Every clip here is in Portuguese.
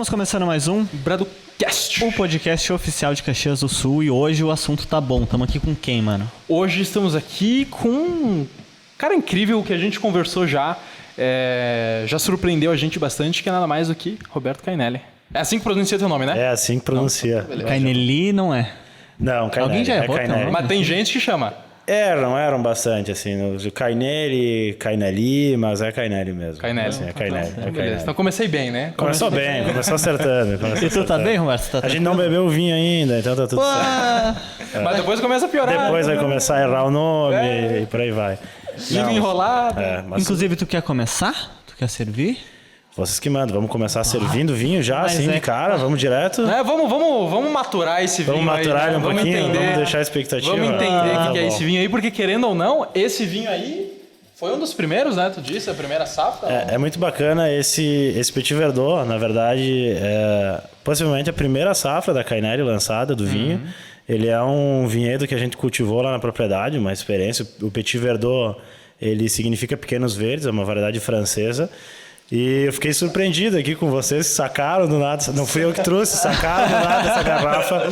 Estamos começando mais um BradoCast, o podcast oficial de Caxias do Sul, e hoje o assunto tá bom. Estamos aqui com quem, mano? Hoje estamos aqui com um cara incrível que a gente conversou já surpreendeu a gente bastante, que é nada mais do que Roberto Cainelli. É assim que pronuncia teu nome, né? É assim que pronuncia. Cainelli não é? Não, Cainelli. Alguém já errou, Cainelli. então? Mas tem gente que chama. Eram bastante, assim. O Cainelli, mas é Cainelli mesmo. Cainelli. Assim, é Cainelli. Então, é beleza. Cainelli. Então comecei bem, né? Começou bem, começou acertando. E tu tá bem, Roberto? A gente não bebeu vinho ainda, então tá tudo certo. Mas depois começa a piorar. Depois vai começar a errar o nome e por aí vai. Livro enrolado. Mas Inclusive, tu quer começar? Tu quer servir? vocês que mandam. Vamos começar servindo vinho já, Mas assim, de cara. Vamos direto. Vamos maturar esse vinho. Vamos maturar aí, ele um pouquinho, entender, vamos deixar a expectativa. Vamos entender o que é bom. esse vinho aí, porque querendo ou não, esse vinho aí foi um dos primeiros, né? Tu disse, a primeira safra. É muito bacana esse Petit Verdot, na verdade, possivelmente a primeira safra da Cainelli lançada do vinho. Ele é um vinhedo que a gente cultivou lá na propriedade, uma experiência. O Petit Verdot, ele significa pequenos verdes, é uma variedade francesa. E eu fiquei surpreendido aqui com vocês, sacaram do nada, não fui eu que trouxe, sacaram do nada essa garrafa.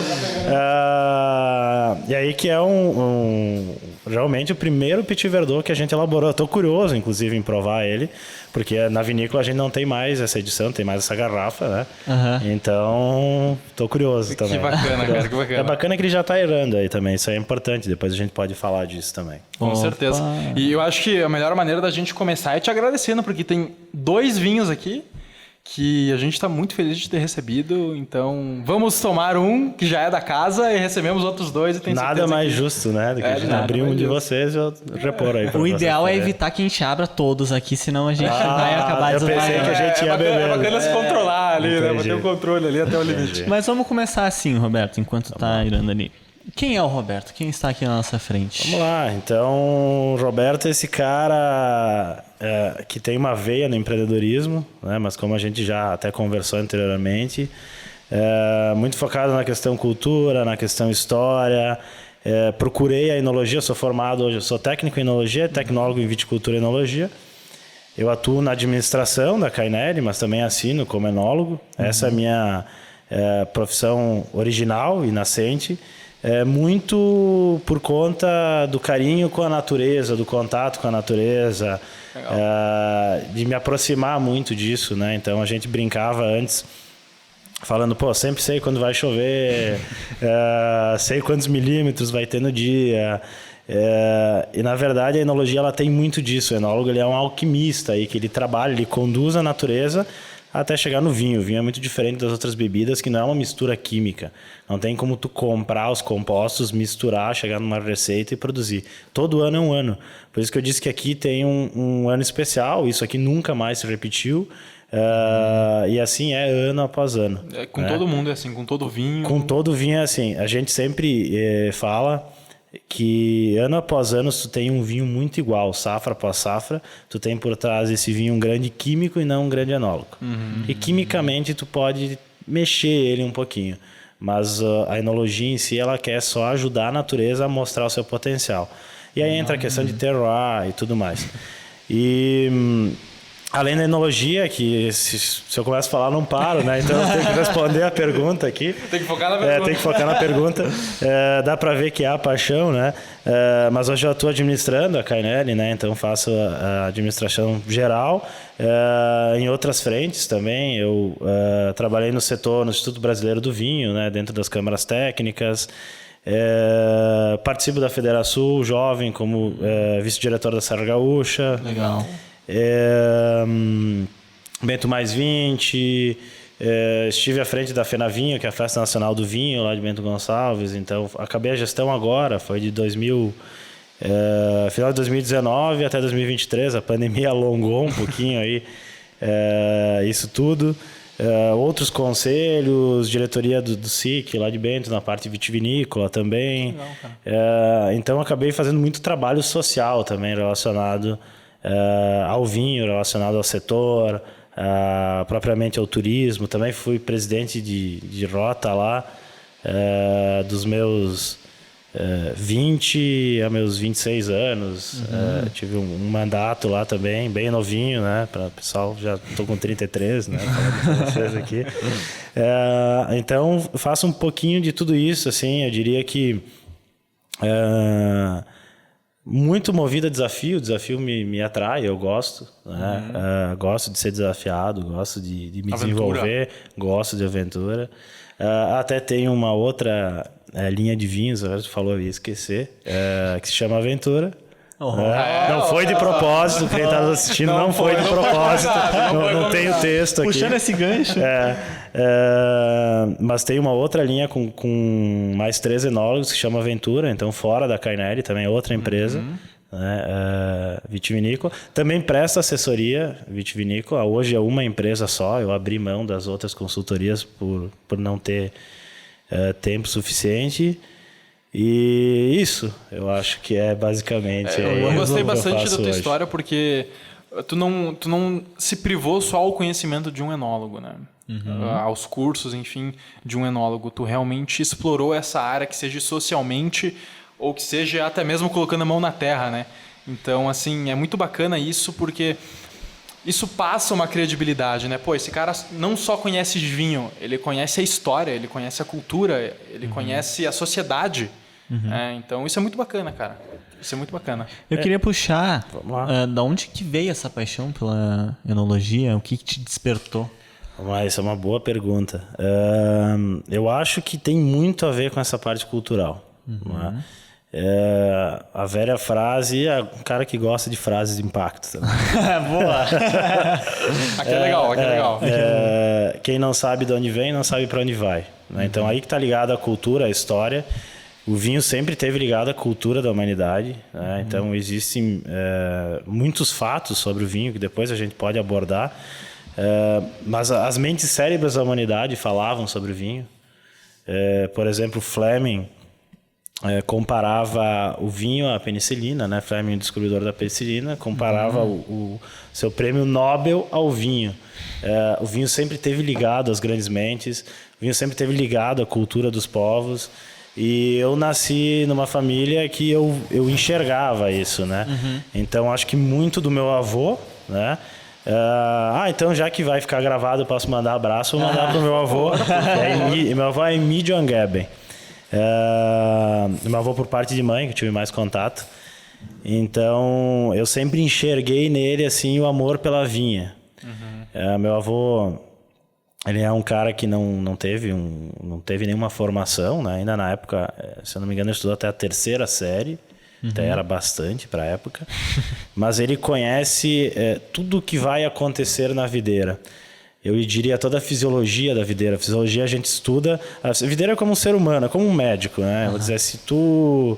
E aí que é realmente o primeiro Petit Verdot que a gente elaborou. Eu tô curioso, inclusive, em provar ele, porque na vinícola a gente não tem mais essa edição, tem mais essa garrafa, né? Então, tô curioso também. Que bacana, cara, que bacana. É bacana que ele já tá errando aí também, isso é importante, depois a gente pode falar disso também. Com certeza. E eu acho que a melhor maneira da gente começar é te agradecendo, porque tem 2 vinhos aqui que a gente está muito feliz de ter recebido. Então, vamos tomar um que já é da casa e recebemos outros 2 e tem nada mais justo, né? Do que a gente abrir um de vocês e eu repor aí. O ideal é evitar que a gente abra todos aqui, senão a gente vai acabar eu pensei que a gente ia beber. É bacana se controlar ali, né? Manter o controle ali até o limite. Mas vamos começar assim, Roberto, enquanto tá irando ali. Quem é o Roberto? Quem está aqui na nossa frente? Vamos lá, então o Roberto é esse cara que tem uma veia no empreendedorismo, né? Mas como a gente já até conversou anteriormente, muito focado na questão cultura, na questão história. Procurei a enologia, sou formado hoje, eu sou técnico em enologia, tecnólogo em viticultura e enologia. Eu atuo na administração da Cainelli, mas também assino como enólogo. Essa é a minha profissão original e nascente. Muito por conta do carinho com a natureza, do contato com a natureza, de me aproximar muito disso, né? Então a gente brincava antes, falando, sempre sei quando vai chover, sei quantos milímetros vai ter no dia. E na verdade a enologia ela tem muito disso. O enólogo ele é um alquimista aí, que ele trabalha, ele conduz a natureza até chegar no vinho. O vinho é muito diferente das outras bebidas, que não é uma mistura química. Não tem como tu comprar os compostos, misturar, chegar numa receita e produzir. Todo ano é um ano. Por isso que eu disse que aqui tem um ano especial, isso aqui nunca mais se repetiu. E assim é ano após ano. Com todo mundo é assim, com todo vinho. Com todo vinho é assim. A gente sempre fala que ano após ano tu tem um vinho muito igual, safra após safra, tu tem por trás esse vinho um grande químico e não um grande enólogo. E quimicamente tu pode mexer ele um pouquinho, mas a enologia em si ela quer só ajudar a natureza a mostrar o seu potencial. E aí entra a questão de terroir e tudo mais. E além da enologia, que se eu começo a falar, não paro, né? Então eu tenho que responder a pergunta aqui. Tem que focar na pergunta. Tem que focar na pergunta. Dá para ver que há paixão, né? Mas hoje eu estou administrando a Cainelli, né? Então faço a administração geral. Em outras frentes também, eu trabalhei no setor, no Instituto Brasileiro do Vinho, né? Dentro das câmaras técnicas. Participo da Federação Jovem como vice-diretor da Serra Gaúcha. Legal. Bento Mais 20, estive à frente da FENAVINHO, que é a Festa Nacional do Vinho, lá de Bento Gonçalves. Então, acabei a gestão agora, foi de final de 2019 até 2023. A pandemia alongou um pouquinho aí isso tudo. Outros conselhos, diretoria do SIC, lá de Bento, na parte vitivinícola também. Legal, então, acabei fazendo muito trabalho social também relacionado ao vinho, relacionado ao setor, propriamente ao turismo. Também fui presidente de rota lá, dos meus 20 a meus 26 anos. Tive um mandato lá também, bem novinho, né? Para o pessoal, já estou com 33, né? Falando com vocês aqui. Então, faço um pouquinho de tudo isso, assim. Eu diria que muito movido a desafio. O desafio me atrai, eu gosto. Né? Gosto de ser desafiado, gosto de me desenvolver, gosto de aventura. Até tem uma outra linha de vinhos, agora tu falou, eu ia esquecer, que se chama Aventura. Não foi de propósito, quem está assistindo não foi de propósito, não tem o texto aqui. Puxando esse gancho. Mas tem uma outra linha com mais 3 enólogos que se chama Aventura, então fora da Cainelli, também é outra empresa. Vitivinícola. Também presta assessoria vitivinícola. Hoje é uma empresa só, eu abri mão das outras consultorias por não ter tempo suficiente. E isso, eu acho que é basicamente... eu gostei bastante da tua história porque tu não se privou só ao conhecimento de um enólogo, né? Aos cursos, enfim, de um enólogo. Tu realmente explorou essa área, que seja socialmente ou que seja até mesmo colocando a mão na terra, né? Então, assim, é muito bacana isso porque isso passa uma credibilidade, né? Pô, esse cara não só conhece de vinho, ele conhece a história, ele conhece a cultura, ele conhece a sociedade. Então, isso é muito bacana, cara. Isso é muito bacana. Eu queria puxar da onde que veio essa paixão pela enologia, o que te despertou? Essa é uma boa pergunta. Eu acho que tem muito a ver com essa parte cultural. Né? A velha frase é um cara que gosta de frases de impacto. Boa! Aqui é legal, aqui é legal. Quem não sabe de onde vem, não sabe para onde vai. Né? Então aí que está ligado a cultura, a história. O vinho sempre esteve ligado à cultura da humanidade. Né? Então existem muitos fatos sobre o vinho que depois a gente pode abordar. Mas as mentes cérebras da humanidade falavam sobre o vinho. Por exemplo, Fleming comparava o vinho à penicilina, né? Fleming, o descobridor da penicilina, comparava o seu prêmio Nobel ao vinho. O vinho sempre esteve ligado às grandes mentes, o vinho sempre esteve ligado à cultura dos povos. E eu nasci numa família que eu enxergava isso, né? Então acho que muito do meu avô, né? Então já que vai ficar gravado, eu posso mandar abraço, vou mandar pro meu avô. Meu avô é Emílio Angeben. Meu avô por parte de mãe, que eu tive mais contato. Então eu sempre enxerguei nele assim o amor pela vinha. Meu avô, ele é um cara que não teve nenhuma formação, né? Ainda na época, se eu não me engano, ele estudou até a 3ª série. Até era bastante para a época. Mas ele conhece tudo o que vai acontecer na videira. Eu diria toda a fisiologia da videira. A fisiologia a gente estuda. A videira é como um ser humano, é como um médico, né? Vou dizer, se tu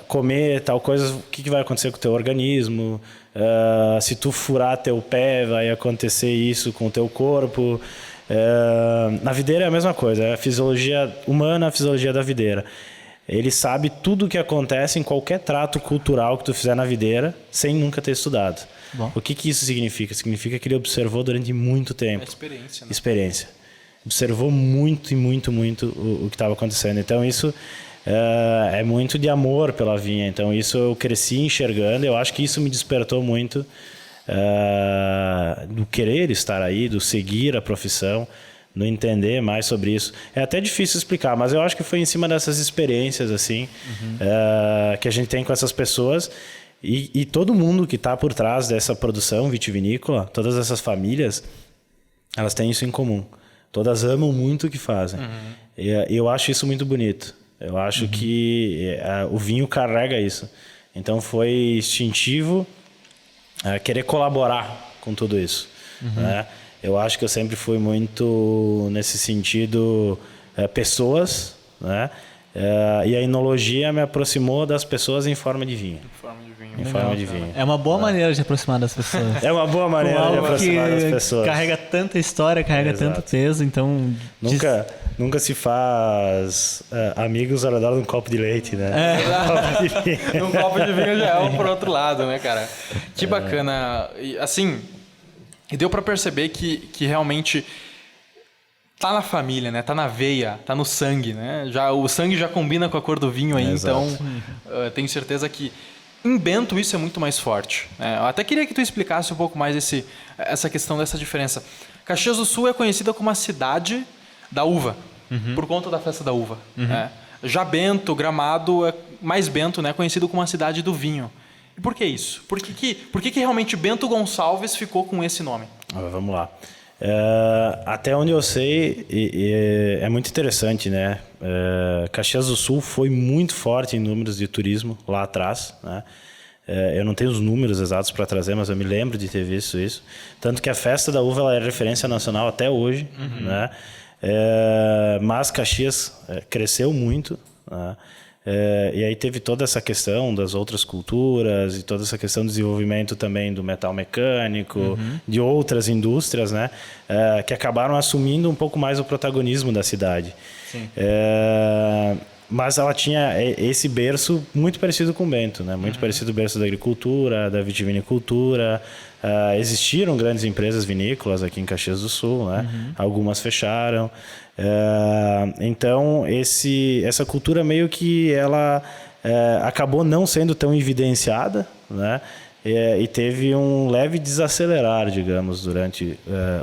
comer tal coisa, o que vai acontecer com o teu organismo? Se tu furar teu pé, vai acontecer isso com o teu corpo. Na videira é a mesma coisa. É a fisiologia humana, a fisiologia da videira. Ele sabe tudo o que acontece em qualquer trato cultural que tu fizer na videira sem nunca ter estudado. Bom. O que isso significa? Significa que ele observou durante muito tempo. É experiência, né? Experiência. Observou muito e muito o que estava acontecendo. Então isso é muito de amor pela vinha. Então isso eu cresci enxergando. Eu acho que isso me despertou muito do querer estar aí, do seguir a profissão, no entender mais sobre isso. É até difícil explicar, mas eu acho que foi em cima dessas experiências assim que a gente tem com essas pessoas e todo mundo que está por trás dessa produção vitivinícola, todas essas famílias, elas têm isso em comum. Todas amam muito o que fazem. E eu acho isso muito bonito. Eu acho que o vinho carrega isso. Então foi instintivo querer colaborar com tudo isso, né? Eu acho que eu sempre fui muito nesse sentido pessoas, né? E a enologia me aproximou das pessoas em forma de vinho. Em forma de vinho. É uma boa maneira de aproximar das pessoas. É uma boa maneira de aproximar das pessoas. Carrega tanta história, carrega tanto peso, então... Nunca se faz amigos ao redor de um copo de leite, né? Um copo de vinho já é por outro lado, né, cara? Que bacana. E, assim... E deu para perceber que realmente tá na família, né? Tá na veia, tá no sangue, né? O sangue já combina com a cor do vinho aí, então tenho certeza que em Bento isso é muito mais forte. Né? Eu até queria que tu explicasse um pouco mais essa questão dessa diferença. Caxias do Sul é conhecida como a cidade da uva, por conta da festa da uva. Né? Já Bento, Gramado, mais Bento, né? Conhecido como a cidade do vinho. E por que isso? Por que realmente Bento Gonçalves ficou com esse nome? Vamos lá. Até onde eu sei, é muito interessante, né? Caxias do Sul foi muito forte em números de turismo lá atrás, né? Eu não tenho os números exatos para trazer, mas eu me lembro de ter visto isso. Tanto que a festa da uva ela é referência nacional até hoje, né? Mas Caxias cresceu muito, né? E aí teve toda essa questão das outras culturas e toda essa questão do desenvolvimento também do metal mecânico, de outras indústrias, né? Que acabaram assumindo um pouco mais o protagonismo da cidade. Sim. Mas ela tinha esse berço muito parecido com o Bento, né? Muito parecido com o berço da agricultura, da vitivinicultura. Existiram grandes empresas vinícolas aqui em Caxias do Sul, né? Algumas fecharam. Então, essa cultura meio que ela acabou não sendo tão evidenciada, né? E teve um leve desacelerar, digamos, durante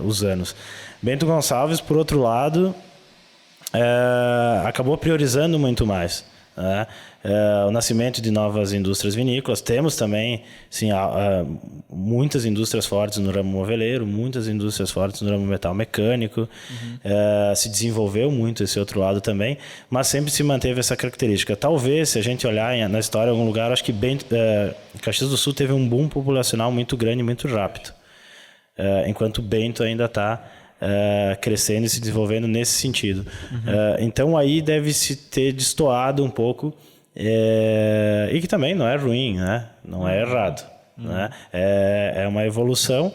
os anos. Bento Gonçalves, por outro lado, acabou priorizando muito mais, né? O nascimento de novas indústrias vinícolas. Temos também, sim, muitas indústrias fortes no ramo moveleiro, muitas indústrias fortes no ramo metal mecânico. Se desenvolveu muito esse outro lado também, mas sempre se manteve essa característica. Talvez, se a gente olhar na história em algum lugar, acho que Caxias do Sul teve um boom populacional muito grande, muito rápido, enquanto Bento ainda está crescendo e se desenvolvendo nesse sentido. Então aí deve se ter destoado um pouco, e que também não é ruim, né? Não é errado, né? É uma evolução,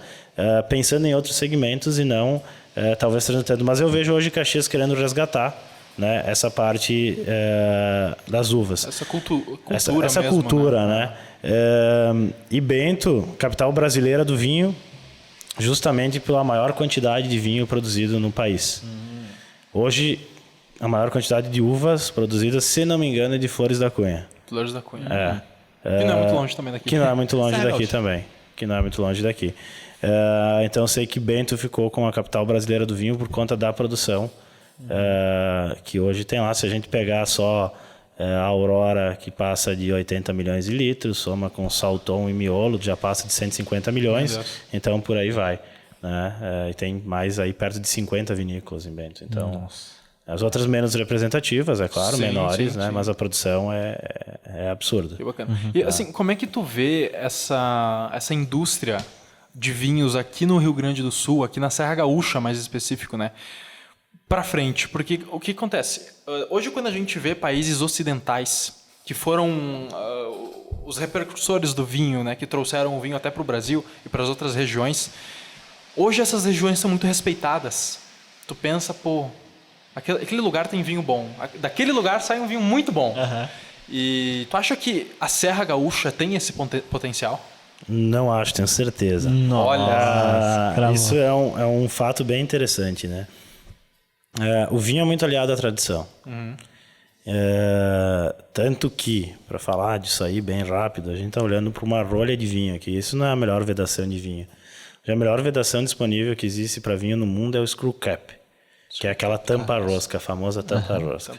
pensando em outros segmentos e não talvez trazendo. Mas eu vejo hoje Caxias querendo resgatar, né, essa parte das uvas, Essa cultura essa mesmo, cultura, né? E Bento, capital brasileira do vinho, justamente pela maior quantidade de vinho produzido no país. Hoje, a maior quantidade de uvas produzidas, se não me engano, é de Flores da Cunha. Flores da Cunha. Que não é muito longe também daqui. Que não é muito longe daqui também. Que não é muito longe daqui. Então, eu sei que Bento ficou com a capital brasileira do vinho por conta da produção. Que hoje tem lá, se a gente pegar só a Aurora, que passa de 80 milhões de litros, soma com Salton e Miolo, já passa de 150 milhões. Então, por aí vai, né? E tem mais aí perto de 50 vinícolas em Bento. Então, as outras menos representativas, é claro, menores, né? Mas a produção é absurda. Que bacana. E assim, como é que tu vê essa indústria de vinhos aqui no Rio Grande do Sul, aqui na Serra Gaúcha, mais específico, né? Para frente, porque o que acontece? Hoje, quando a gente vê países ocidentais que foram os repercussores do vinho, né, que trouxeram o vinho até para o Brasil e para as outras regiões, hoje essas regiões são muito respeitadas. Tu pensa, pô, aquele lugar tem vinho bom, daquele lugar sai um vinho muito bom. E tu acha que a Serra Gaúcha tem esse potencial? Não acho, tenho certeza. Olha, isso é um fato bem interessante, né? O vinho é muito aliado à tradição. Tanto que, para falar disso aí bem rápido, a gente está olhando para uma rolha de vinho aqui. Isso não é a melhor vedação de vinho. A melhor vedação disponível que existe para vinho no mundo é o Screw Cap, que é aquela tampa-rosca, a famosa tampa-rosca.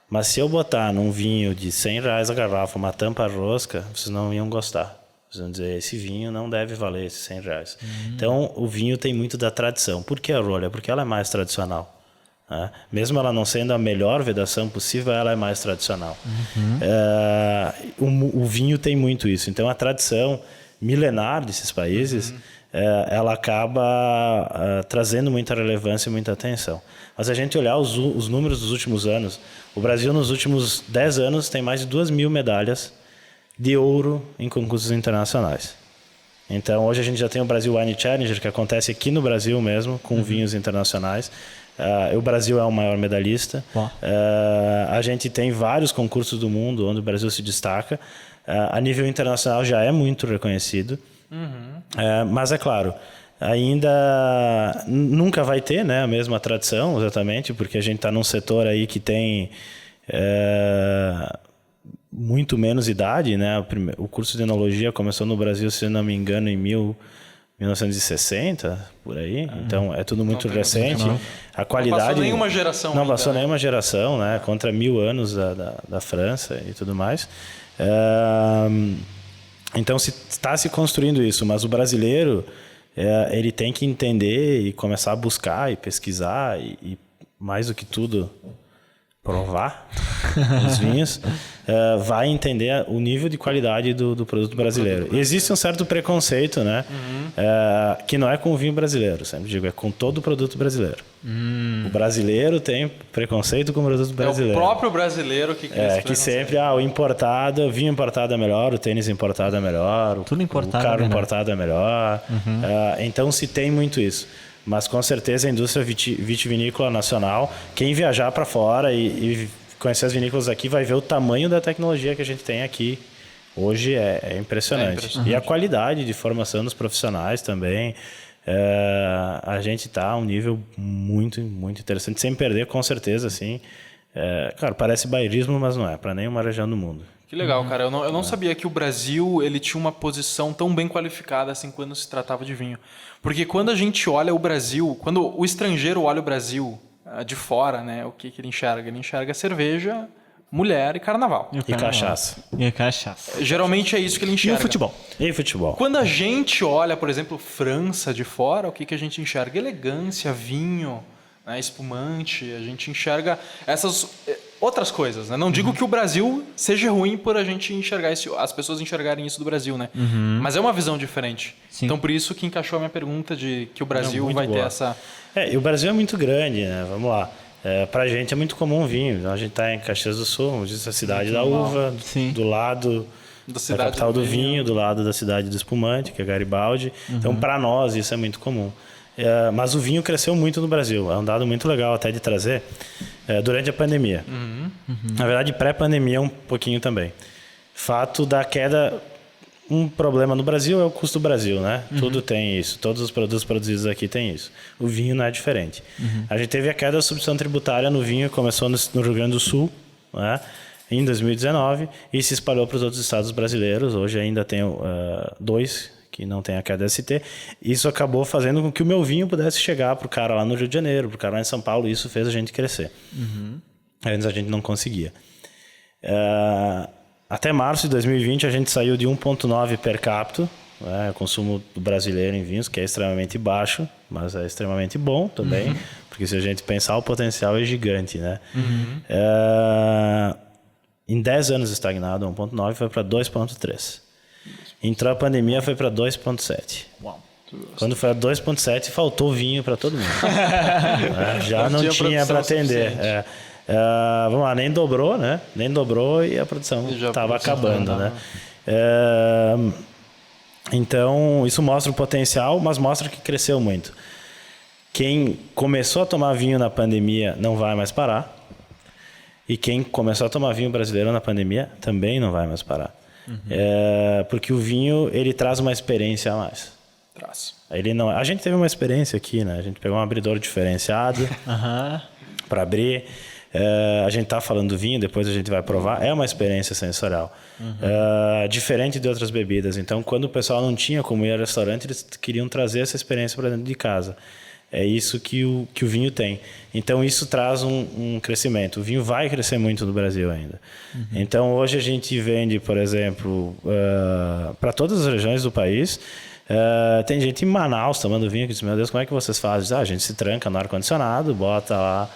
Mas se eu botar num vinho de R$100 a garrafa uma tampa-rosca, vocês não iam gostar. Vocês vão dizer, esse vinho não deve valer esses R$100. Então, o vinho tem muito da tradição. Por que a rolha? Porque ela é mais tradicional. Mesmo ela não sendo a melhor vedação possível, ela é mais tradicional. O vinho tem muito isso. Então, a tradição milenar desses países, ela acaba trazendo muita relevância e muita atenção. Mas a gente olhar os números dos últimos anos, o Brasil nos últimos 10 anos tem mais de 2.000 medalhas de ouro em concursos internacionais. Então, hoje a gente já tem o Brasil Wine Challenger, que acontece aqui no Brasil mesmo, com vinhos internacionais. O Brasil é o maior medalhista. A gente tem vários concursos do mundo onde o Brasil se destaca. A nível internacional já é muito reconhecido. Mas é claro, ainda nunca vai ter, né, a mesma tradição, exatamente, porque a gente está num setor aí que tem muito menos idade, né? O curso de enologia começou no Brasil, se não me engano, em 1960, por aí. Então, é tudo muito recente. A qualidade... Não passou nenhuma geração. Não passou nenhuma geração, né? Contra 1000 anos da França e tudo mais. Então, está se construindo isso. Mas o brasileiro, ele tem que entender e começar a buscar e pesquisar e mais do que tudo... provar os vinhos, vai entender o nível de qualidade do produto brasileiro. Existe um certo preconceito, né? Que não é com o vinho brasileiro, sempre digo, é com todo o produto brasileiro. O brasileiro tem preconceito com o produto brasileiro. É o próprio brasileiro que cria esse que sempre, o importado, o vinho importado é melhor, o tênis importado é melhor, Tudo importado o carro é melhor. importado é melhor. Então se tem muito isso. Mas com certeza a indústria vitivinícola nacional, quem viajar para fora e conhecer as vinícolas aqui vai ver o tamanho da tecnologia que a gente tem aqui. Hoje é impressionante. E a qualidade de formação dos profissionais também. A gente está a um nível muito, muito interessante, sem perder, com certeza, assim. Claro, parece bairrismo, mas não é, para nenhuma região do mundo. Que legal, cara. Eu não sabia que o Brasil ele tinha uma posição tão bem qualificada assim quando se tratava de vinho. Porque quando a gente olha o Brasil, quando o estrangeiro olha o Brasil de fora, né, o que ele enxerga? Ele enxerga cerveja, mulher e carnaval. E cachaça. E cachaça. Geralmente é isso que ele E enxerga. o futebol. E futebol. Quando a gente olha, por exemplo, França de fora, o que a gente enxerga? Elegância, vinho, né, espumante. A gente enxerga essas outras coisas, né? Não digo que o Brasil seja ruim por a gente enxergar isso, as pessoas enxergarem isso do Brasil, né? Mas é uma visão diferente. Sim. Então por isso que encaixou a minha pergunta de que o Brasil muito vai ter boa. essa... E o Brasil é muito grande, né? Vamos lá. Pra gente é muito comum vinho. A gente está em Caxias do Sul, como diz, a cidade da uva, Sim. do lado da cidade capital do do vinho, do lado da cidade do espumante, que é Garibaldi. Então, para nós, isso é muito comum. Mas o vinho cresceu muito no Brasil. É um dado muito legal até de trazer durante a pandemia. Na verdade, pré-pandemia um pouquinho também. Fato da queda... Um problema no Brasil é o custo do Brasil, né? Tudo tem isso. Todos os produtos produzidos aqui têm isso. O vinho não é diferente. A gente teve a queda da substituição tributária no vinho, começou no Rio Grande do Sul, né? Em 2019, e se espalhou para os outros estados brasileiros. Hoje ainda tem 2 que não tem a queda ST. Isso acabou fazendo com que o meu vinho pudesse chegar para o cara lá no Rio de Janeiro, para o cara lá em São Paulo, e isso fez a gente crescer. Antes a gente não conseguia. Até março de 2020 a gente saiu de 1,9 per capita, né, o consumo do brasileiro em vinhos, que é extremamente baixo, mas é extremamente bom também, porque se a gente pensar, o potencial é gigante, né? Em 10 anos estagnado, 1,9 foi para 2,3. Entrou a pandemia, foi para 2,7. Uau. Quando foi a 2,7, faltou vinho para todo mundo. Já não tinha para atender. Vamos lá, nem dobrou, né? Nem dobrou e a produção estava acabando, né? Então, isso mostra o potencial, mas mostra que cresceu muito. Quem começou a tomar vinho na pandemia não vai mais parar. E quem começou a tomar vinho brasileiro na pandemia também não vai mais parar. Porque o vinho, ele traz uma experiência a mais. Ele não, a gente teve uma experiência aqui, né? A gente pegou um abridor diferenciado para abrir. A gente está falando do vinho, depois a gente vai provar. É uma experiência sensorial. Diferente de outras bebidas. Então, quando o pessoal não tinha como ir ao restaurante, eles queriam trazer essa experiência para dentro de casa. É isso que o vinho tem. Então, isso traz um crescimento. O vinho vai crescer muito no Brasil ainda. Então, hoje a gente vende, por exemplo, para todas as regiões do país. Tem gente em Manaus tomando vinho que diz, meu Deus, como é que vocês fazem? A gente se tranca no ar-condicionado, bota lá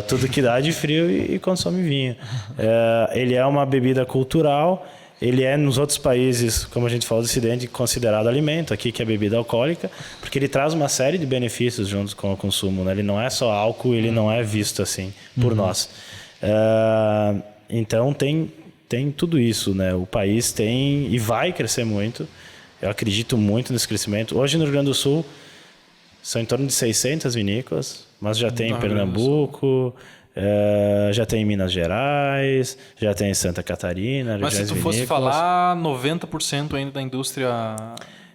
tudo que dá de frio e consome vinho. Ele é uma bebida cultural. Ele é, nos outros países, como a gente falou do Ocidente, considerado alimento, aqui que é bebida alcoólica, porque ele traz uma série de benefícios juntos com o consumo, né? Ele não é só álcool, ele não é visto assim por nós. Então tem tudo isso, né? O país tem e vai crescer muito. Eu acredito muito nesse crescimento. Hoje no Rio Grande do Sul são em torno de 600 vinícolas, mas já tem em Pernambuco, já tem em Minas Gerais, já tem em Santa Catarina. Mas se tu fosse falar, 90% ainda da indústria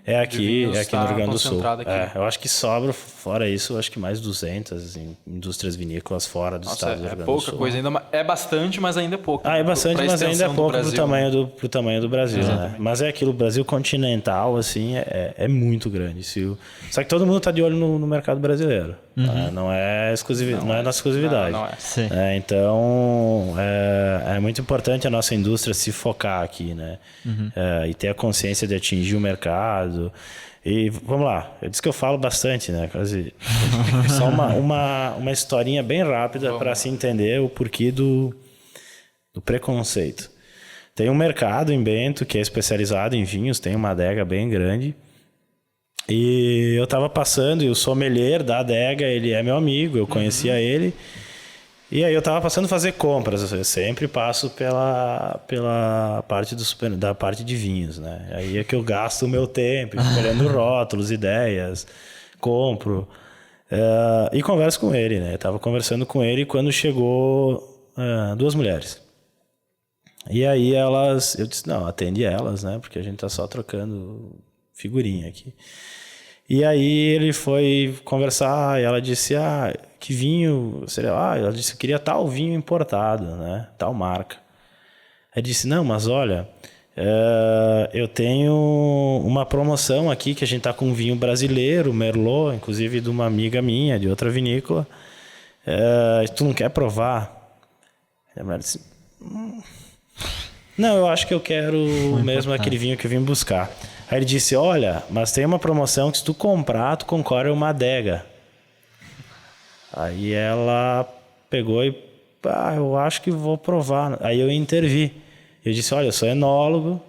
É aqui no tá Rio Grande do Sul. concentrado aqui. Eu acho que sobra, fora isso, eu acho que mais 200 indústrias vinícolas fora do estado do Rio Grande do pouca Sul. coisa ainda. É bastante, mas ainda é pouco. É bastante, Pra mas ainda é extensão do pouco Brasil, pro tamanho do Brasil, né? Mas é aquilo, o Brasil continental, assim, é muito grande. Só que todo mundo está de olho no mercado brasileiro. Tá? Não é nossa exclusividade. Não é. Sim. Então, é muito importante a nossa indústria se focar aqui, né? E ter a consciência de atingir o mercado. E vamos lá, eu disse que eu falo bastante, né? Quase só uma historinha bem rápida para se entender o porquê do preconceito. Tem um mercado em Bento que é especializado em vinhos, tem uma adega bem grande. E eu estava passando e o sommelier da adega, ele é meu amigo, eu conhecia ele. E aí eu estava passando a fazer compras, eu sempre passo pela parte da parte de vinhos, né? Aí é que eu gasto o meu tempo escolhendo rótulos, ideias, compro e converso com ele, né? Eu estava conversando com ele quando chegou 2 mulheres. E aí eu disse, não, atende elas, né? Porque a gente tá só trocando figurinha aqui. E aí ele foi conversar e ela disse, que vinho seria? Ela disse que queria tal vinho importado, né? Tal marca. Aí disse, não, mas olha, eu tenho uma promoção aqui que a gente tá com um vinho brasileiro, Merlot, inclusive de uma amiga minha, de outra vinícola. Tu não quer provar? A mulher disse, não, eu acho que eu quero mesmo aquele vinho que eu vim buscar. Aí ele disse, olha, mas tem uma promoção que se tu comprar, tu concorre a uma adega. Aí ela pegou e, eu acho que vou provar. Aí eu intervi. Eu disse, olha, eu sou enólogo,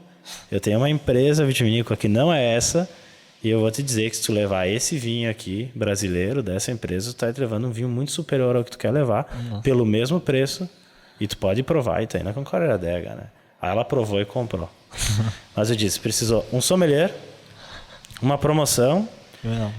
eu tenho uma empresa vitivinícola que não é essa, e eu vou te dizer que se tu levar esse vinho aqui, brasileiro, dessa empresa, tu tá te levando um vinho muito superior ao que tu quer levar, pelo mesmo preço, e tu pode provar, e tu ainda concorre à adega, né? Aí ela provou e comprou. Mas eu disse, precisou um sommelier, uma promoção,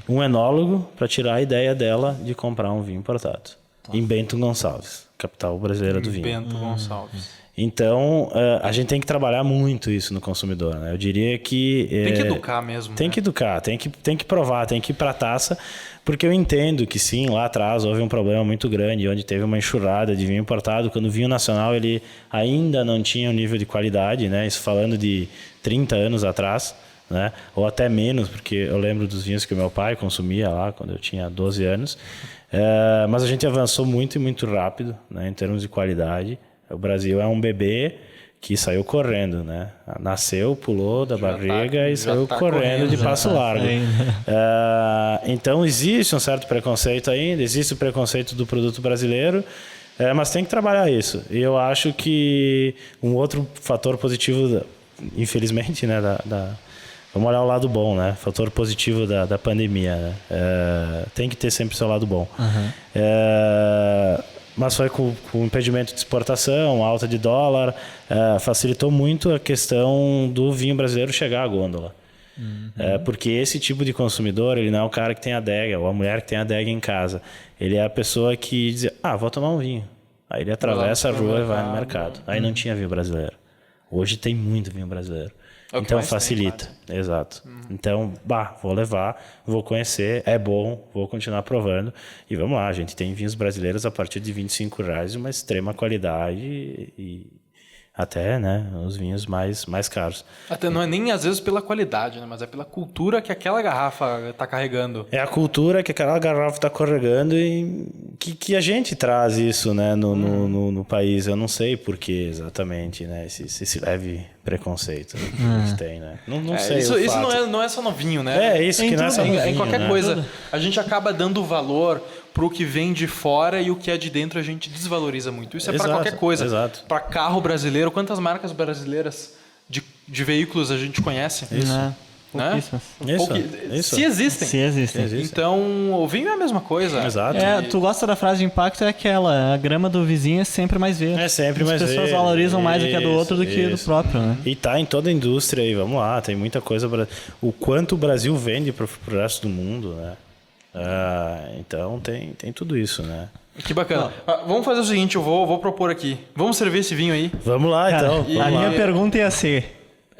um enólogo para tirar a ideia dela de comprar um vinho importado. Em Bento Gonçalves, capital brasileira do vinho. Bento Gonçalves. Então, a gente tem que trabalhar muito isso no consumidor, né? Eu diria que... Tem que educar mesmo. Tem que educar, tem que provar, tem que ir para a taça, porque eu entendo que sim, lá atrás houve um problema muito grande, onde teve uma enxurrada de vinho importado, quando o vinho nacional ele ainda não tinha um nível de qualidade, né? Isso falando de 30 anos atrás, né? Ou até menos, porque eu lembro dos vinhos que o meu pai consumia lá quando eu tinha 12 anos. Mas a gente avançou muito e muito rápido, né? Em termos de qualidade. O Brasil é um bebê que saiu correndo, né? Nasceu, pulou da barriga e saiu correndo de passo largo. Então existe um certo preconceito ainda, existe o preconceito do produto brasileiro, mas tem que trabalhar isso. E eu acho que um outro fator positivo, infelizmente, né? Vamos olhar o lado bom, né? Fator positivo da pandemia, né? Tem que ter sempre o seu lado bom. Mas foi com o impedimento de exportação, alta de dólar, facilitou muito a questão do vinho brasileiro chegar à gôndola. Porque esse tipo de consumidor, ele não é o cara que tem adega, ou a mulher que tem adega em casa. Ele é a pessoa que diz, vou tomar um vinho. Aí ele atravessa a rua e vai no mercado. Aí não tinha vinho brasileiro. Hoje tem muito vinho brasileiro. Então facilita, exato. Então, vou levar, vou conhecer, é bom, vou continuar provando. E vamos lá, a gente tem vinhos brasileiros a partir de R$25, de uma extrema qualidade e até, né, os vinhos mais caros. Até não é nem às vezes pela qualidade, né, mas é pela cultura que aquela garrafa está carregando. É a cultura que aquela garrafa está carregando e que a gente traz isso, né, no país. Eu não sei por que exatamente, né, esse leve preconceito que a gente tem, né? Não sei. Isso não é só no vinho, né? Isso que não é só no vinho, em qualquer né? coisa. A gente acaba dando valor pro que vem de fora e o que é de dentro a gente desvaloriza muito. Isso é para qualquer coisa. Exato. Para carro brasileiro, quantas marcas brasileiras de veículos a gente conhece? Isso. Né? Isso. Se existem. Se existem. Então, o vinho é a mesma coisa. Exato. Tu gosta da frase de impacto, é aquela, a grama do vizinho é sempre mais verde. É sempre mais verde. As pessoas valorizam mais o que é do outro do que do próprio, né? E tá em toda a indústria aí, vamos lá, tem muita coisa. O quanto o Brasil vende pro resto do mundo, né? Então tem tudo isso, né? Que bacana. Vamos fazer o seguinte, eu vou propor aqui. Vamos servir esse vinho aí. Vamos lá, então. A minha pergunta ia ser...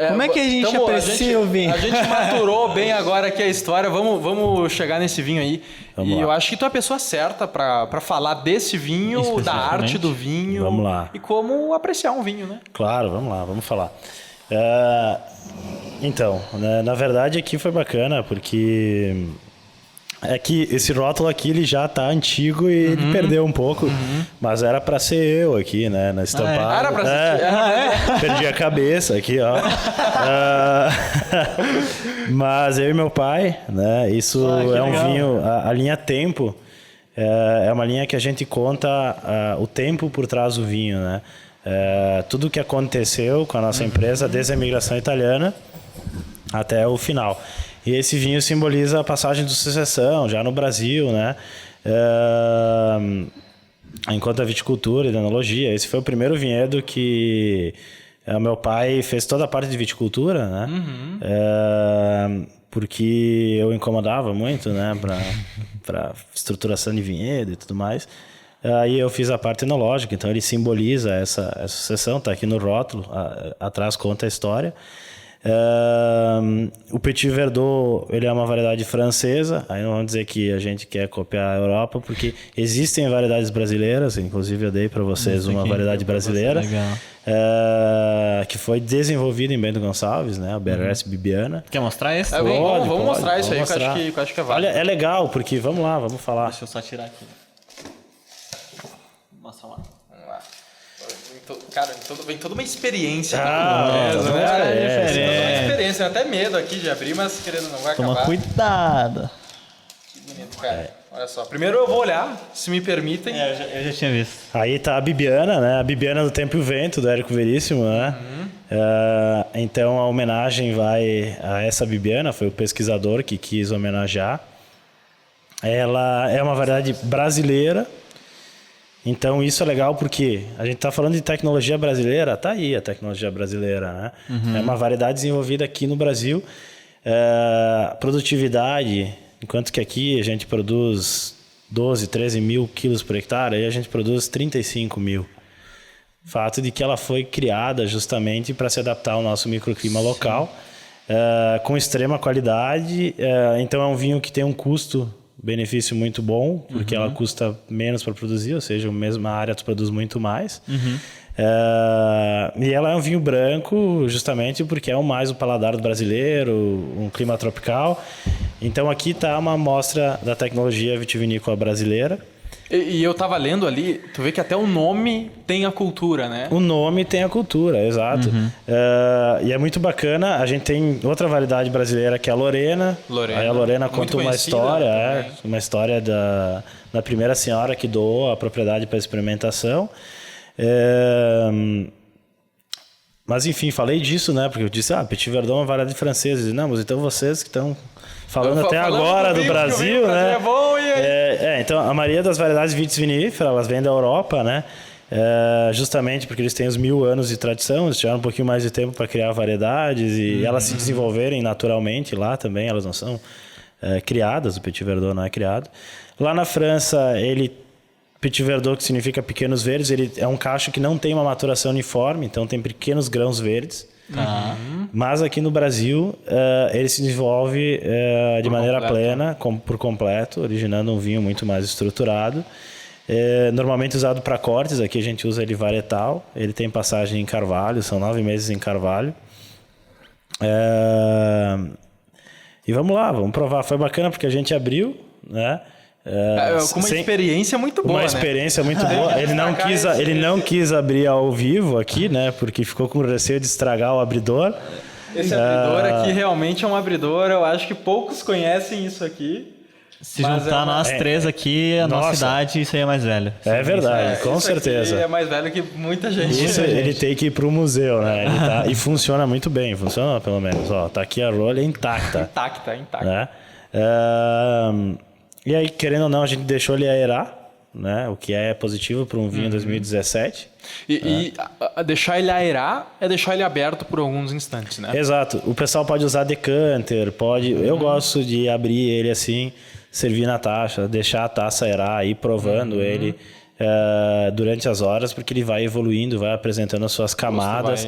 Como é que a gente aprecia o vinho? A gente maturou bem agora aqui a história. Vamos chegar nesse vinho aí. Vamos e lá. eu acho que tu é a pessoa certa pra falar desse vinho, da arte do vinho. Vamos lá. E como apreciar um vinho, né? Claro, vamos lá, vamos falar. Então, né, na verdade aqui foi bacana, porque é que esse rótulo aqui ele já tá antigo e ele perdeu um pouco, mas era pra ser eu aqui, né, na estampada. Era pra ser. Perdi a cabeça aqui, ó. Mas eu e meu pai, né, isso é um legal. vinho, a linha Tempo é uma linha que a gente conta o tempo por trás do vinho, né. Tudo o que aconteceu com a nossa empresa desde a imigração italiana até o final. E esse vinho simboliza a passagem de sucessão já no Brasil, né? Enquanto a viticultura e enologia. Esse foi o primeiro vinhedo que meu pai fez toda a parte de viticultura, né? Porque eu incomodava muito, né? Para estruturação de vinhedo e tudo mais. Aí eu fiz a parte enológica, então ele simboliza essa sucessão, tá aqui no rótulo, atrás conta a história. O Petit Verdot, ele é uma variedade francesa, aí não vamos dizer que a gente quer copiar a Europa, porque existem variedades brasileiras, inclusive eu dei para vocês uma variedade brasileira, que foi desenvolvida em Bento Gonçalves, né, a BRS Bibiana. Quer mostrar esse? Vamos Pode, mostrar isso aí, vamos que eu acho que é válido. Olha, é legal, porque vamos lá, vamos falar. Deixa eu só tirar aqui. Mostra lá. Vamos lá. Cara, vem toda uma experiência. Toda uma experiência. Até medo aqui de abrir, mas querendo não vai Toma acabar. cuidado. Que bonito, cara. Olha só. Primeiro eu vou olhar, se me permitem. Eu já tinha visto. Aí tá a Bibiana, né? A Bibiana do Tempo e o Vento, do Érico Veríssimo, né? Então a homenagem vai a essa Bibiana, foi o pesquisador que quis homenagear. Ela é uma variedade brasileira. Então isso é legal porque a gente está falando de tecnologia brasileira, tá aí a tecnologia brasileira, né? É uma variedade desenvolvida aqui no Brasil. Produtividade, enquanto que aqui a gente produz 12, 13 mil quilos por hectare, aí a gente produz 35 mil. Fato de que ela foi criada justamente para se adaptar ao nosso microclima local, com extrema qualidade. Então é um vinho que tem um custo-benefício muito bom, porque ela custa menos para produzir, ou seja, a mesma área tu produz muito mais. E ela é um vinho branco justamente porque é mais o paladar do brasileiro, um clima tropical. Então aqui está uma amostra da tecnologia vitivinícola brasileira. E eu tava lendo ali, tu vê que até o nome tem a cultura, né? O nome tem a cultura, exato. E é muito bacana. A gente tem outra variedade brasileira que é a Lorena. Aí a Lorena conta uma história, uma história da primeira senhora que doou a propriedade para experimentação. Mas enfim, falei disso, né? Porque eu disse, Petit Verdot é uma variedade francesa. Não, mas então vocês que estão falando até agora do Brasil, né? É bom, e aí? Então a maioria das variedades vitis viníferas, elas vêm da Europa, né? Justamente porque eles têm os 1000 anos de tradição, eles tiveram um pouquinho mais de tempo para criar variedades e elas se desenvolverem naturalmente lá também, elas não são criadas, o Petit Verdot não é criado. Lá na França, Petit Verdot, que significa pequenos verdes, ele é um cacho que não tem uma maturação uniforme, então tem pequenos grãos verdes. Mas aqui no Brasil, ele se desenvolve de maneira plena, por completo, originando um vinho muito mais estruturado. Normalmente usado para cortes, aqui a gente usa ele varietal, ele tem passagem em carvalho, são 9 meses em carvalho. E vamos lá, vamos provar. Foi bacana porque a gente abriu, né? Com uma experiência muito boa, uma experiência muito boa. Ele não quis abrir ao vivo aqui, né? Porque ficou com receio de estragar o abridor. Esse abridor aqui realmente é um abridor. Eu acho que poucos conhecem isso aqui. Se juntar nós três aqui, a nossa idade, isso aí é mais velho. É verdade, com certeza. Ele é mais velho que muita gente. Isso, ele tem que ir pro museu, né? E funciona muito bem, funciona pelo menos. Ó, tá aqui a rolha intacta. Intacta. Né? E aí, querendo ou não, a gente deixou ele aerar, né? O que é positivo para um vinho 2017. E deixar ele aerar é deixar ele aberto por alguns instantes, né? Exato. O pessoal pode usar decanter, pode... Eu gosto de abrir ele assim, servir na taça, deixar a taça aerar, ir provando ele durante as horas, porque ele vai evoluindo, vai apresentando as suas camadas.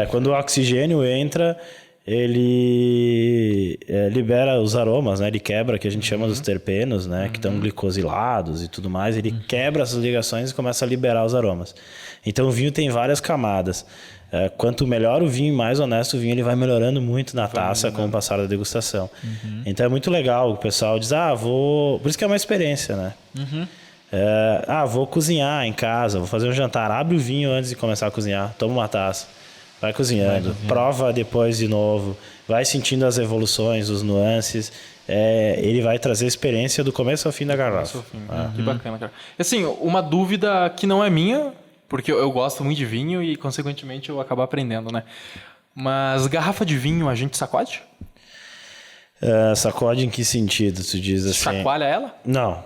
Quando o oxigênio entra, ele libera os aromas, né? Ele quebra, que a gente chama dos terpenos, né? Que estão glicosilados e tudo mais. Ele quebra essas ligações e começa a liberar os aromas. Então o vinho tem várias camadas. Quanto melhor o vinho e mais honesto o vinho, ele vai melhorando muito na taça com o passar da degustação. Então é muito legal. O pessoal diz, por isso que é uma experiência, né? Vou cozinhar em casa, vou fazer um jantar. Abre o vinho antes de começar a cozinhar, toma uma taça, vai cozinhando, prova depois de novo, vai sentindo as evoluções, os nuances. Ele vai trazer experiência do começo ao fim da garrafa. Que bacana, cara. Assim, uma dúvida que não é minha, porque eu gosto muito de vinho e, consequentemente, eu acabo aprendendo, né? Mas garrafa de vinho a gente sacode? Sacode em que sentido, tu diz assim? Chacoalha ela? Não.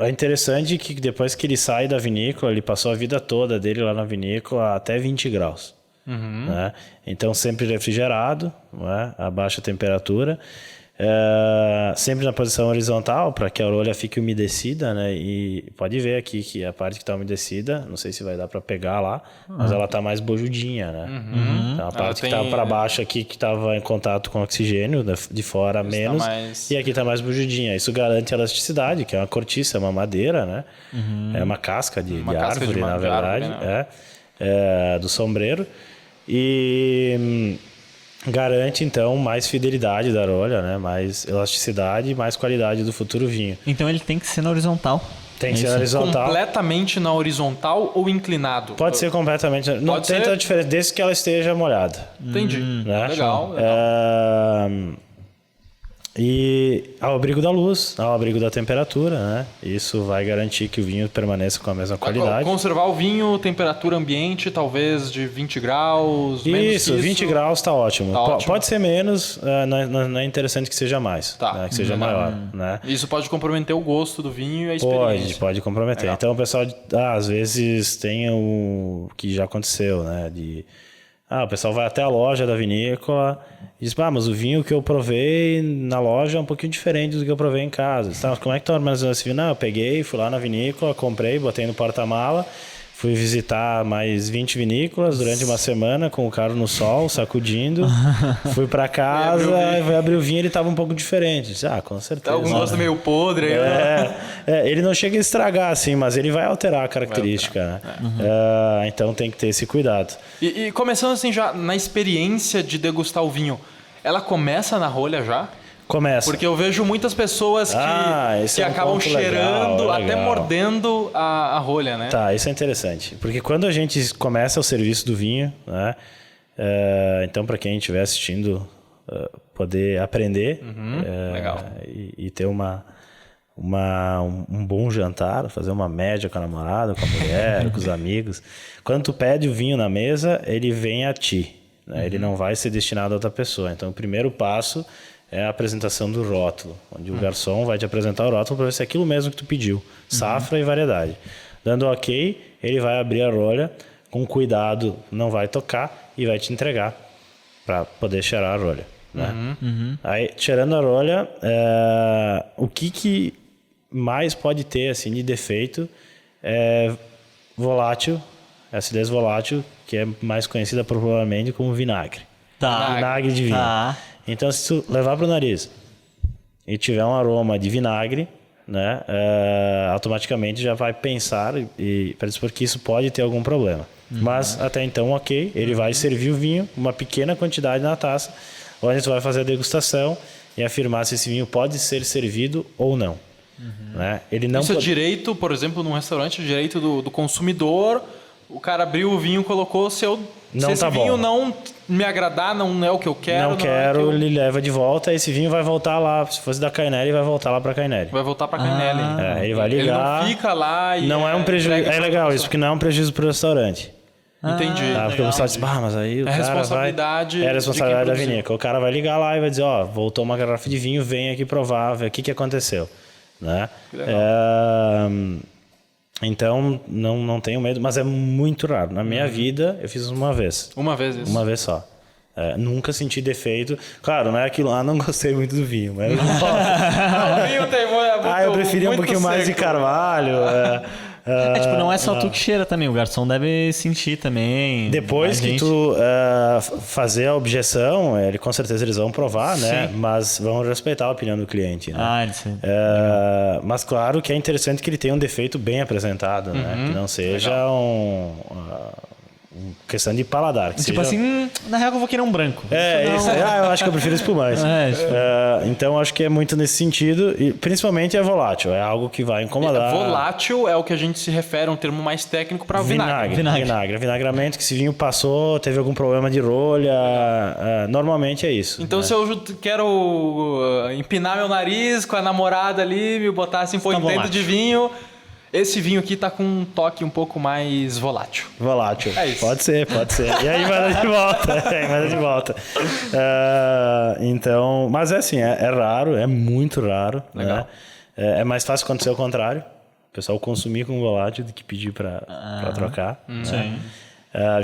É interessante que depois que ele sai da vinícola, ele passou a vida toda dele lá na vinícola até 20 graus. Né? Então sempre refrigerado, né? A baixa temperatura. Sempre na posição horizontal para que a rolha fique umedecida, né? E pode ver aqui que a parte que está umedecida, não sei se vai dar para pegar lá, mas ela está mais bojudinha, né? Então, a parte que estava para baixo aqui, que estava em contato com o oxigênio, de fora menos, e aqui está mais bojudinha. Isso garante elasticidade, que é uma cortiça, é uma madeira, né? É uma casca de árvore, na verdade, do sombreiro. E garante, então, mais fidelidade da rolha, né? Mais elasticidade e mais qualidade do futuro vinho. Então ele tem que ser na horizontal. Tem que ser na horizontal. Completamente na horizontal ou inclinado? Pode ser completamente. Não tem tanta diferença, desde que ela esteja molhada. Entendi. Né? Legal. E ao abrigo da luz, ao abrigo da temperatura, né? Isso vai garantir que o vinho permaneça com a mesma qualidade. Conservar o vinho, temperatura ambiente, talvez de 20 graus, isso, 20 graus está ótimo. Tá ótimo. Pode ser menos, não é interessante que seja mais, né? Que seja maior. Né? Isso pode comprometer o gosto do vinho e a experiência. Pode comprometer. Legal. Então o pessoal, às vezes, tem o que já aconteceu, né? O pessoal vai até a loja da vinícola e diz, mas o vinho que eu provei na loja é um pouquinho diferente do que eu provei em casa. Mas como é que tu armazenou esse vinho? Não, eu peguei, fui lá na vinícola, comprei, botei no porta-mala, fui visitar mais 20 vinícolas durante uma semana com o carro no sol, sacudindo. Fui pra casa, fui abrir o vinho, ele tava um pouco diferente. Disse, com certeza. Algum gosto meio podre. Ele não chega a estragar, assim, mas ele vai alterar a característica. Né? Então tem que ter esse cuidado. E começando assim já na experiência de degustar o vinho, ela começa na rolha já? Começa. Porque eu vejo muitas pessoas que acabam cheirando, até mordendo a rolha, né? Tá, isso é interessante. Porque quando a gente começa o serviço do vinho, né? Então, para quem estiver assistindo, poder aprender legal. E ter um bom jantar, fazer uma média com a namorada, com a mulher, com os amigos. Quando tu pede o vinho na mesa, ele vem a ti. Né? Ele não vai ser destinado a outra pessoa. Então, o primeiro passo é a apresentação do rótulo, onde o garçom vai te apresentar o rótulo para ver se é aquilo mesmo que tu pediu, safra e variedade. Dando ok, ele vai abrir a rolha, com cuidado, não vai tocar e vai te entregar para poder cheirar a rolha. Né? Aí, cheirando a rolha, o que mais pode ter assim, de defeito é volátil, acidez volátil, que é mais conhecida provavelmente como vinagre. Vinagre de vinho. Então, se tu levar para o nariz e tiver um aroma de vinagre, né, automaticamente já vai pensar e predispor que isso pode ter algum problema. Mas até então, ok, ele vai servir o vinho, uma pequena quantidade na taça, onde tu vai fazer a degustação e afirmar se esse vinho pode ser servido ou não. Né? Ele não isso é direito, por exemplo, num restaurante, direito do consumidor. O cara abriu o vinho, colocou o seu... Não se esse tá vinho bom. não me agradar, não é o que eu quero. Não quero, ele leva de volta. Esse vinho vai voltar lá. Se fosse da Cainelli, vai voltar lá pra Cainelli. Vai voltar pra Cainelli. Ele vai ligar. Ele não fica lá e... Não é um prejuízo. É legal isso, porque não é um prejuízo pro restaurante. Entendi. Porque o pessoal diz, mas aí o cara responsabilidade vai... É a responsabilidade da de quem vinícola. O cara vai ligar lá e vai dizer, voltou uma garrafa de vinho, vem aqui provar, ver o que aconteceu. Né? Que legal. Então, não tenho medo, mas é muito raro. Na minha vida, eu fiz uma vez. Uma vez isso. Uma vez só. Nunca senti defeito. Claro, não é aquilo lá, não gostei muito do vinho, mas eu O vinho tem muito, eu preferia um muito pouquinho mais de seco. carvalho. tipo, não é só tu que cheira também, o garçom deve sentir também. Depois A que gente- tu fazer a objeção, com certeza eles vão provar, né? Sim. Mas vão respeitar a opinião do cliente, né? isso aí. Mas claro que é interessante que ele tenha um defeito bem apresentado, né? Que não seja questão de paladar. Que Tipo seja... assim, na real eu vou querer um branco. Isso aí. Eu acho que eu prefiro espumante. Então, acho que é muito nesse sentido. E principalmente é volátil. É algo que vai incomodar. Volátil é o que a gente se refere, um termo mais técnico para vinagre. Vinagre. Vinagramento, que se vinho passou, teve algum problema de rolha. Normalmente é isso. Então, se eu quero empinar meu nariz com a namorada ali, me botar assim, pô, Tá dentro volátil. de vinho, esse vinho aqui tá com um toque um pouco mais volátil. Volátil. É isso. Pode ser. E aí manda de volta. Então, mas é assim, é raro, é muito raro. Legal. Né? É mais fácil acontecer o contrário. O pessoal consumir com volátil do que pedir para trocar. Sim.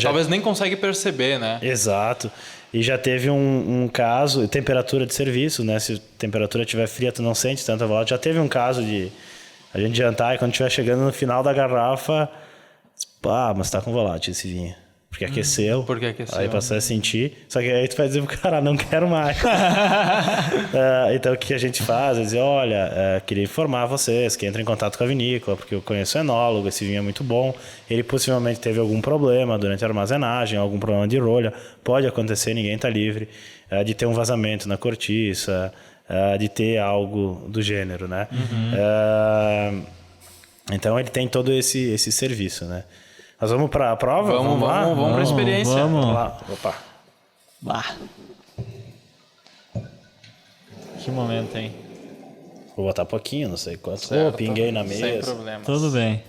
Talvez nem consegue perceber, né? Exato. E já teve um caso, temperatura de serviço, né? Se a temperatura estiver fria, tu não sente tanta volátil. Já teve um caso de a gente jantar e quando estiver chegando no final da garrafa, mas tá com volátil esse vinho. Porque aqueceu. Porque aqueceu. Aí passou a sentir. Só que aí tu vai dizer pro cara, não quero mais. Então o que a gente faz? É dizer, olha, queria informar vocês que entrem em contato com a vinícola, porque eu conheço o enólogo, esse vinho é muito bom. Ele possivelmente teve algum problema durante a armazenagem, algum problema de rolha. Pode acontecer, ninguém tá livre. De ter um vazamento na cortiça, de ter algo do gênero, né? Então ele tem todo esse serviço, né? Nós vamos para a prova? Vamos para a experiência. Vamos lá. Opa. Bah. Que momento, hein? Vou botar pouquinho, não sei quanto. Certo. Pinguei na Sem mesa. problemas. Tudo bem.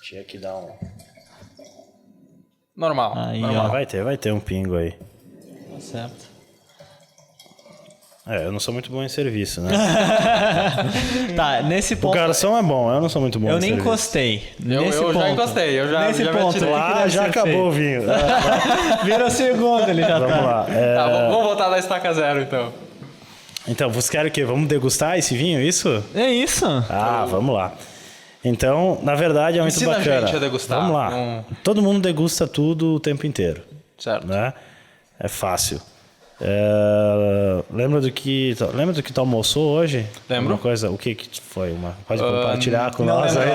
Tinha que dar um... Normal. Aí, normal. ó. Vai ter um pingo aí. Tá certo. Eu não sou muito bom em serviço, né? Tá, nesse O ponto. garçom é bom, eu não sou muito bom Eu em nem serviço. encostei. Eu Nesse já ponto. encostei, eu já Nesse me ponto. atirei. que Lá deve já ser acabou o feito. vinho. Vira o segundo, ele já Vamos tá. lá. Tá, vamos voltar da estaca zero, então. Então, vocês querem o quê? Vamos degustar esse vinho, isso? É isso. Vamos lá. Então, na verdade, é muito Ensina a bacana. gente a degustar. Vamos lá. Todo mundo degusta tudo o tempo inteiro, Certo. né? É fácil. Lembra do que tu almoçou hoje? Lembro. Uma coisa, o que foi? Pode compartilhar com nós aí?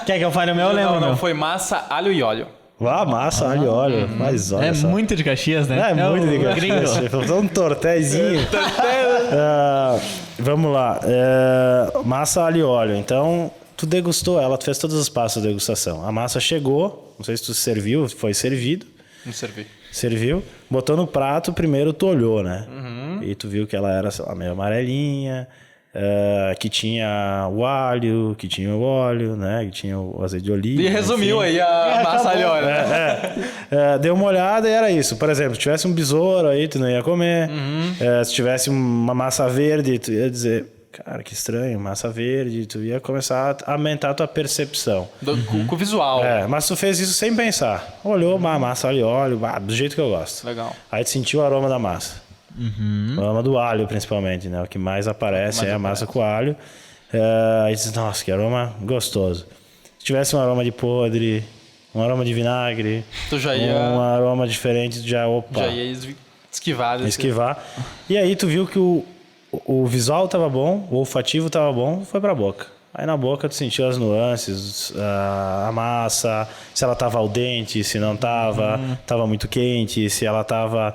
Quer que eu fale o meu? Eu lembro, Não, meu. foi massa, alho e óleo. Massa, alho e óleo. Mas olha É só. muito de Caxias, né? É muito o legal. gringo. Faltou um tortézinho. Vamos lá. Massa, alho e óleo. Então, tu degustou ela, tu fez todos os passos da degustação. A massa chegou, não sei se tu serviu, foi servido. Não servi. Serviu, botou no prato, primeiro tu olhou, né? E tu viu que ela era, sei lá, meio amarelinha, que tinha o alho, que tinha o óleo, né? Que tinha o azeite de oliva. E resumiu enfim. aí a massa, alho e óleo. Deu uma olhada e era isso. Por exemplo, se tivesse um besouro aí, tu não ia comer. Se tivesse uma massa verde, tu ia dizer, cara, que estranho, massa verde. Tu ia começar a aumentar a tua percepção. Com o visual. Mas tu fez isso sem pensar. Olhou, massa, alho e óleo, do jeito que eu gosto. Legal. Aí tu sentiu o aroma da massa. O aroma do alho, principalmente, né? O que mais aparece é a massa com alho. Aí tu diz, nossa, que aroma gostoso. Se tivesse um aroma de podre, um aroma de vinagre, Tu já ia, um aroma diferente, tu já ia esquivar. desse- esquivar. E aí tu viu que o visual tava bom, o olfativo tava bom, foi pra boca. Aí na boca tu sentiu as nuances, a massa, se ela tava al dente, se não tava, tava muito quente, se ela tava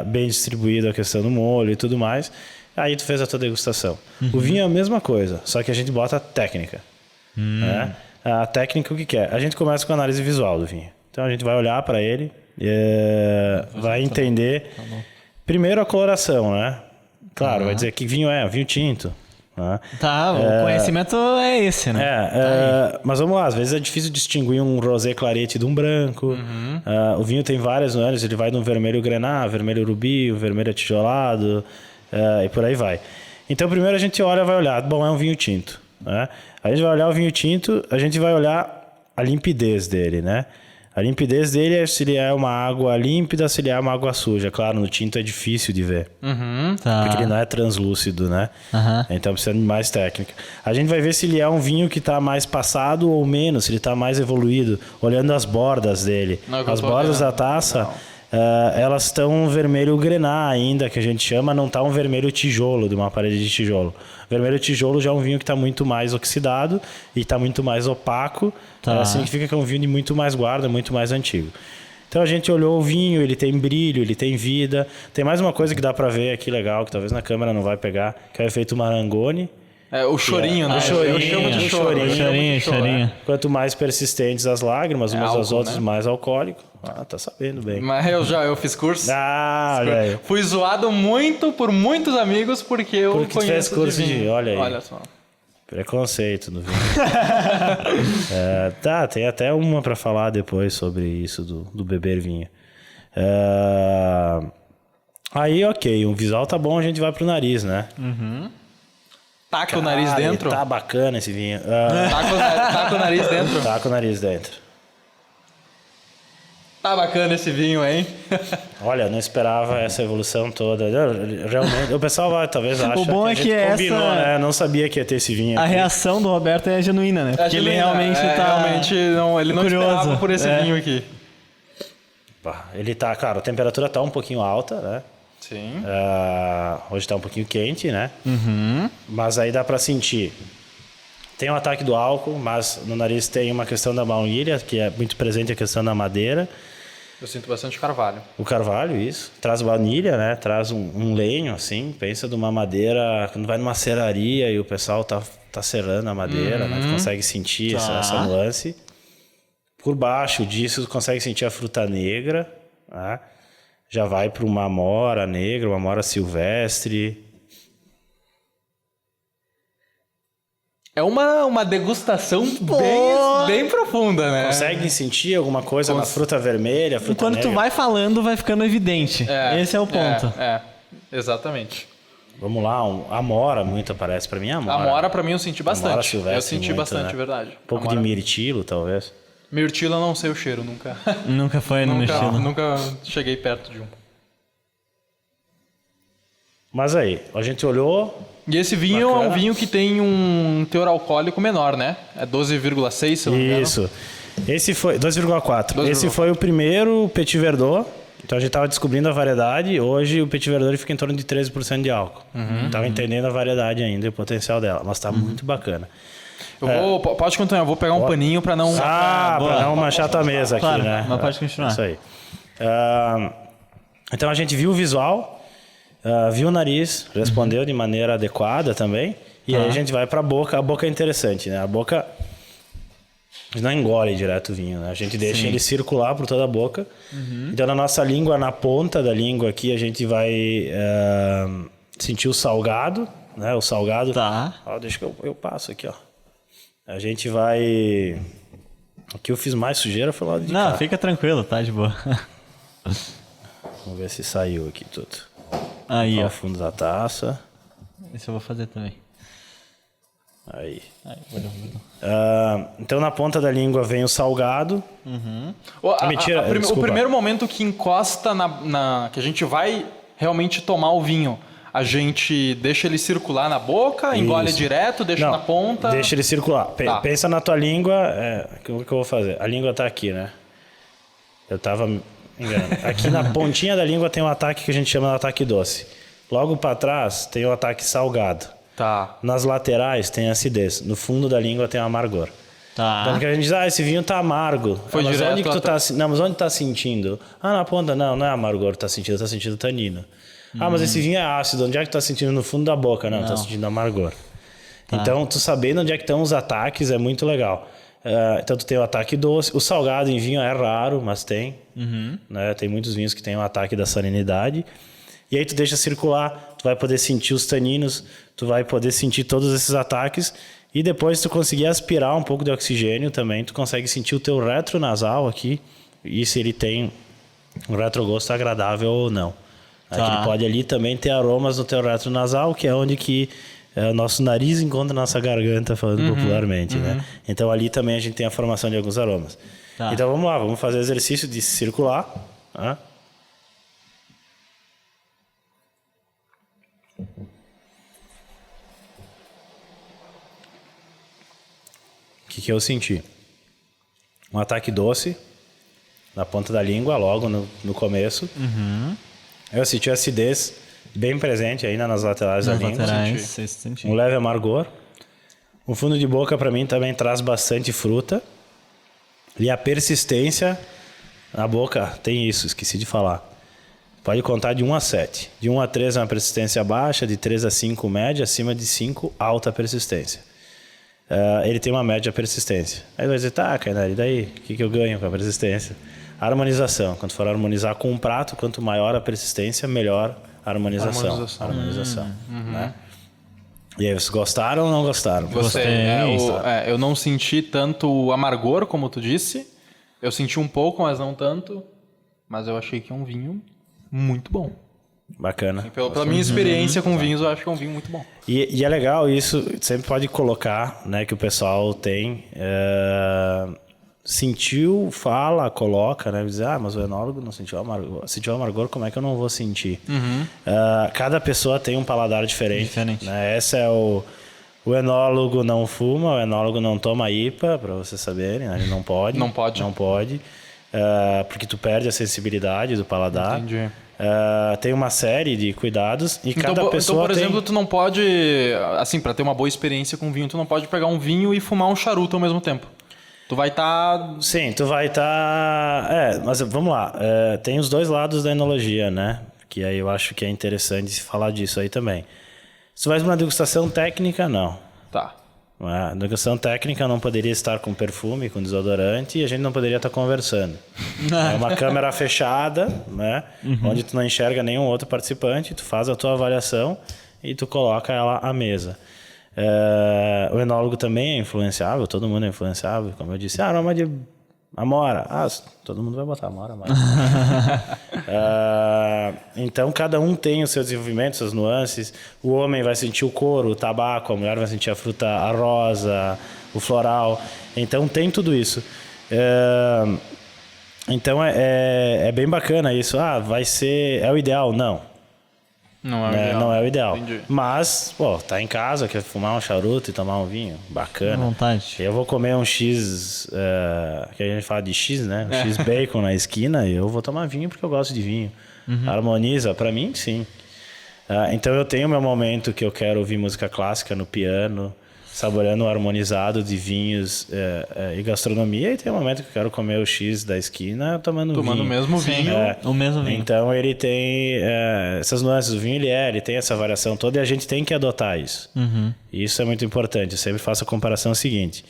bem distribuída a questão do molho e tudo mais. Aí tu fez a tua degustação. O vinho é a mesma coisa, só que a gente bota técnica. Né? A técnica o que é? A gente começa com a análise visual do vinho. Então a gente vai olhar para ele, vai entender primeiro a coloração, né? Claro, vai dizer que vinho é, vinho tinto. Né? Tá, o conhecimento é esse, né? Mas vamos lá, às vezes é difícil distinguir um rosé clarete de um branco. O vinho tem várias nuances, ele vai de um vermelho grená, vermelho rubi, um vermelho atijolado, e por aí vai. Então primeiro a gente vai olhar, bom, é um vinho tinto. Né? A gente vai olhar o vinho tinto, a gente vai olhar a limpidez dele, né? A limpidez dele é se ele é uma água límpida, se ele é uma água suja. Claro, no tinto é difícil de ver. Tá. Porque ele não é translúcido, né? Aham. Então precisa de mais técnica. A gente vai ver se ele é um vinho que está mais passado ou menos, se ele está mais evoluído, olhando as bordas dele. Não, que eu As tô bordas vendo. da taça, elas estão um vermelho grená ainda, que a gente chama, não está um vermelho tijolo, de uma parede de tijolo. Vermelho tijolo já é um vinho que está muito mais oxidado e está muito mais opaco. Tá. Significa que é um vinho de muito mais guarda, muito mais antigo. Então a gente olhou o vinho, ele tem brilho, ele tem vida. Tem mais uma coisa que dá para ver aqui legal, que talvez na câmera não vai pegar, que é o efeito Marangoni. É o chorinho, né? o chorinho, Eu chamo de o choro. chorinho. Chorinho. Quanto mais persistentes as lágrimas, umas das álcool, outras, né? mais alcoólico. Ah, tá sabendo bem. Mas eu fiz curso. Ah, olha aí. Fui zoado muito por muitos amigos porque eu Porque tu fez conheço curso de- vinho. olha aí. Olha só. Preconceito no vinho. Tá, tem até uma para falar depois sobre isso do beber vinho. Aí, ok, o visual tá bom, a gente vai pro nariz, né? Taca o nariz Cara, dentro. Tá bacana esse vinho. Taca o nariz dentro. Tá com o nariz dentro. Tá bacana esse vinho, hein? Olha, eu não esperava essa evolução toda. Realmente, o pessoal vai, talvez ache O bom a é gente que combinou, essa- né? Não sabia que ia ter esse vinho A aqui. reação do Roberto é genuína, né? Porque ele realmente tá... Realmente não, ele não curioso. esperava por esse É. vinho aqui. Pá, ele tá, cara, a temperatura tá um pouquinho alta, né? Sim. Hoje tá um pouquinho quente, né? Mas aí dá pra sentir. Tem um ataque do álcool, mas no nariz tem uma questão da baunilha, que é muito presente a questão da madeira. Eu sinto bastante carvalho. O carvalho, isso. Traz baunilha, né? Traz um lenho, assim. Pensa de uma madeira... Quando vai numa serraria e o pessoal tá serrando a madeira, né? Tu consegue sentir essa nuance. Por baixo disso, tu consegue sentir a fruta negra, tá? Já vai para uma amora negra, uma amora silvestre. É uma degustação bem profunda, né? Consegue sentir alguma coisa na fruta vermelha, fruta Enquanto negra? tu vai falando, vai ficando evidente. Esse é o ponto. Exatamente. Vamos lá, amora muito aparece para mim, amora. Amora, pra mim, eu senti bastante. Amora silvestre Eu senti muito, bastante, né? verdade. Um pouco Amora. de mirtilo, talvez. Mirtilo eu não sei o cheiro, nunca. Nunca foi no meu estilo. Nunca cheguei perto de um. Mas aí, a gente olhou... E esse vinho é Bacana. um vinho que tem um teor alcoólico menor, né? É 12,6, se eu não me engano. Isso. Esse foi 2,4. 2,4. Esse foi o primeiro Petit Verdot. Então a gente estava descobrindo a variedade. Hoje o Petit Verdot ele fica em torno de 13% de álcool. Tava entendendo a variedade ainda e o potencial dela. Mas tá muito bacana. Pode continuar, eu vou pegar um paninho pra não... Para não manchar tua mesa aqui, Claro, né? mas pode continuar. Isso aí. Então a gente viu o visual, viu o nariz, respondeu de maneira adequada também. E aí a gente vai para a boca. A boca é interessante, né? A boca... A gente não engole direto o vinho, né? A gente deixa ele circular por toda a boca. Então na nossa língua, na ponta da língua aqui, a gente vai sentir o salgado, né? O salgado... Tá. Ó, deixa que eu passo aqui, ó. A gente vai... O que eu fiz mais sujeira foi lá de Não, cá. fica tranquilo, tá de boa. Vamos ver se saiu aqui tudo. Aí, Ó, ó. o fundo da taça. Isso eu vou fazer também. Aí. Aí, Então na ponta da língua vem o salgado. Mentira, O desculpa. primeiro momento que encosta que a gente vai realmente tomar o vinho, a gente deixa ele circular na boca, engole Isso. direto, deixa Não, na ponta. Deixa ele circular. Tá. Pensa na tua língua. O que eu vou fazer? A língua tá aqui, né? Eu tava me enganando. Aqui na pontinha da língua tem um ataque que a gente chama de ataque doce. Logo para trás tem o ataque salgado. Tá. Nas laterais tem acidez. No fundo da língua tem o amargor. Tá. Então que a gente diz, esse vinho tá amargo. Foi mas direto onde que tu até- tá, não, mas onde tá sentindo? Na ponta, não é amargor que tá sentindo tanino. Mas esse vinho é ácido, onde é que tu tá sentindo? No fundo da boca, não. Tá sentindo amargor. Então, tu sabendo onde é que estão os ataques é muito legal. Então, tu tem o ataque doce. O salgado em vinho é raro, mas tem. Né? Tem muitos vinhos que tem o ataque da salinidade. E aí tu deixa circular, tu vai poder sentir os taninos, tu vai poder sentir todos esses ataques. E depois tu conseguir aspirar um pouco de oxigênio também, tu consegue sentir o teu retronasal aqui. E se ele tem um retrogosto agradável ou não. Tá. Ele pode ali também ter aromas no teu retronasal, que é onde que o nosso nariz encontra a nossa garganta, falando popularmente, né? Então ali também a gente tem a formação de alguns aromas. Tá. Então vamos lá, vamos fazer exercício de circular. Né? O que eu senti? Um ataque doce na ponta da língua, logo no começo. Eu senti acidez bem presente ainda nas laterais da Nas língua. laterais, você sentiu. Um leve amargor. O fundo de boca, para mim, também traz bastante fruta. E a persistência na boca, tem isso, esqueci de falar. Pode contar de 1 a 7. De 1 a 3 é uma persistência baixa, de 3 a 5 média, acima de 5 alta persistência. Ele tem uma média persistência. Aí vai dizer, tá, Kainan, e daí? O que eu ganho com a persistência? Harmonização. Quando for harmonizar com um prato, quanto maior a persistência, melhor a harmonização. Né? E aí, vocês gostaram ou não gostaram? Gostei. Eu não senti tanto o amargor, como tu disse. Eu senti um pouco, mas não tanto. Mas eu achei que é um vinho muito bom. Bacana. Pela minha experiência com vinhos, eu acho que é um vinho muito bom. E é legal isso, sempre pode colocar, né, que o pessoal tem... sentiu, fala, coloca, né? Diz, mas o enólogo não sentiu amargor. Sentiu amargor, como é que eu não vou sentir? Cada pessoa tem um paladar diferente. Né? Esse é o enólogo não fuma, o enólogo não toma IPA, para vocês saberem, né? Ele não pode. Não pode. Porque tu perde a sensibilidade do paladar. Entendi. Tem uma série de cuidados e cada pessoa por exemplo, tu não pode, assim, para ter uma boa experiência com vinho, tu não pode pegar um vinho e fumar um charuto ao mesmo tempo. Tu vai estar... Sim, tu vai estar... mas vamos lá. Tem os dois lados da enologia, né? Que aí eu acho que é interessante falar disso aí também. Se tu faz uma degustação técnica, não. Tá. A degustação técnica não poderia estar com perfume, com desodorante, e a gente não poderia estar conversando. É uma câmera fechada, né? Onde tu não enxerga nenhum outro participante, tu faz a tua avaliação e tu coloca ela à mesa. O enólogo também é influenciável, todo mundo é influenciável. Como eu disse, aroma de amora. Todo mundo vai botar amora. Então, cada um tem o seu desenvolvimento, suas nuances. O homem vai sentir o couro, o tabaco, a mulher vai sentir a fruta, a rosa, o floral. Então, tem tudo isso. Então, é bem bacana isso. Vai ser... É o ideal? Não. Não é o ideal. Entendi. Mas, tá em casa, quer fumar um charuto e tomar um vinho, bacana. À vontade. Eu vou comer um X, que a gente fala de X, né? Um X bacon na esquina e eu vou tomar vinho porque eu gosto de vinho. Harmoniza? Pra mim, sim. Então eu tenho meu momento que eu quero ouvir música clássica no piano, saboreando o harmonizado de vinhos e gastronomia, e tem um momento que eu quero comer o X da esquina tomando o mesmo vinho. O mesmo vinho. Então ele tem essas nuances. O vinho ele tem essa variação toda e a gente tem que adotar isso. E isso é muito importante. Eu sempre faço a comparação seguinte.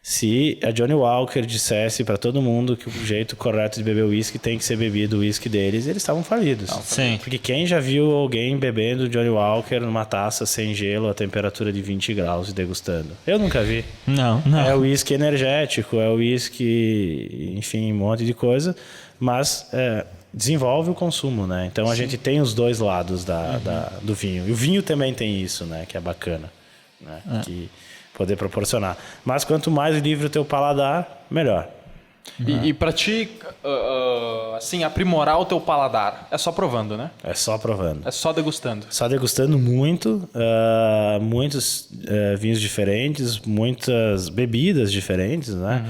Se a Johnny Walker dissesse para todo mundo que o jeito correto de beber uísque tem que ser bebido o uísque deles, eles estavam falidos. Sim. Porque quem já viu alguém bebendo Johnny Walker numa taça sem gelo a temperatura de 20 graus e degustando? Eu nunca vi. Não. É o uísque energético, é o uísque, enfim, um monte de coisa, mas desenvolve o consumo, né? Então a gente tem os dois lados do vinho. E o vinho também tem isso, né? Que é bacana, né? Que poder proporcionar. Mas quanto mais livre o teu paladar, melhor. E para ti, assim, aprimorar o teu paladar, é só provando, né? É só provando. É só degustando. Só degustando muito, muitos vinhos diferentes, muitas bebidas diferentes, né?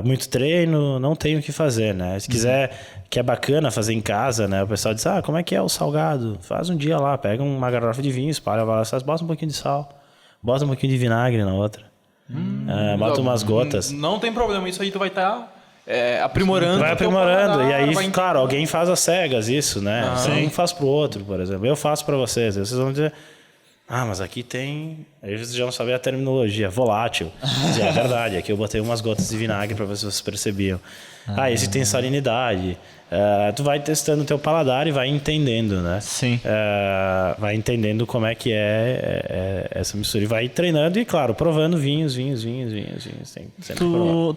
Muito treino, não tem o que fazer, né? Se quiser, que é bacana fazer em casa, né? O pessoal diz, como é que é o salgado? Faz um dia lá, pega uma garrafa de vinho, espalha, bota um pouquinho de sal. Bota um pouquinho de vinagre na outra. Bota umas gotas. Não tem problema, isso aí tu vai estar aprimorando. Vai aprimorando. E aí, claro, alguém faz às cegas isso, né? Um faz pro outro, por exemplo. Eu faço para vocês. Vocês vão dizer, mas aqui tem... Aí vocês já vão saber a terminologia. Volátil. É verdade. Aqui eu botei umas gotas de vinagre para ver se vocês percebiam. Esse tem salinidade. Tu vai testando o teu paladar e vai entendendo, né? Sim. Vai entendendo como é que é essa mistura. E vai treinando e, claro, provando vinhos.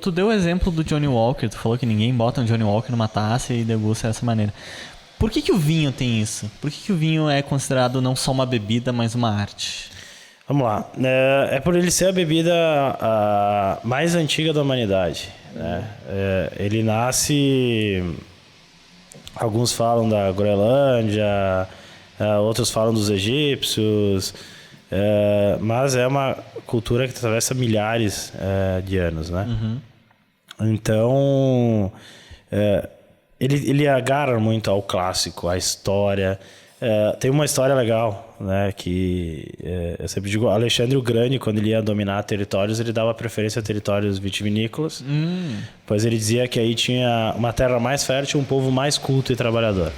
Tu deu o exemplo do Johnny Walker. Tu falou que ninguém bota um Johnny Walker numa taça e degusta dessa maneira. Por que o vinho tem isso? Por que o vinho é considerado não só uma bebida, mas uma arte? Vamos lá. É por ele ser a bebida mais antiga da humanidade. Né? Ele nasce... Alguns falam da Groenlândia, outros falam dos egípcios, mas é uma cultura que atravessa milhares de anos, né? Então, ele agarra muito ao clássico, à história. Tem uma história legal, né? Que eu sempre digo, Alexandre o Grande, quando ele ia dominar territórios, ele dava preferência a territórios vitivinícolas, pois ele dizia que aí tinha uma terra mais fértil, um povo mais culto e trabalhador.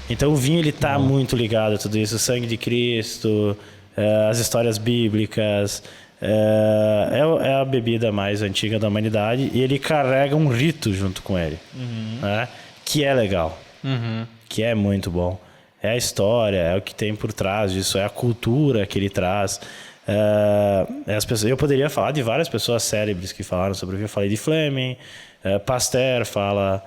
Então o vinho ele tá muito ligado a tudo isso, o sangue de Cristo, as histórias bíblicas, é a bebida mais antiga da humanidade e ele carrega um rito junto com ele, né? Que é legal, que é muito bom. É a história, é o que tem por trás disso, é a cultura que ele traz. As pessoas, eu poderia falar de várias pessoas célebres que falaram sobre o vinho. Eu falei de Fleming, Pasteur fala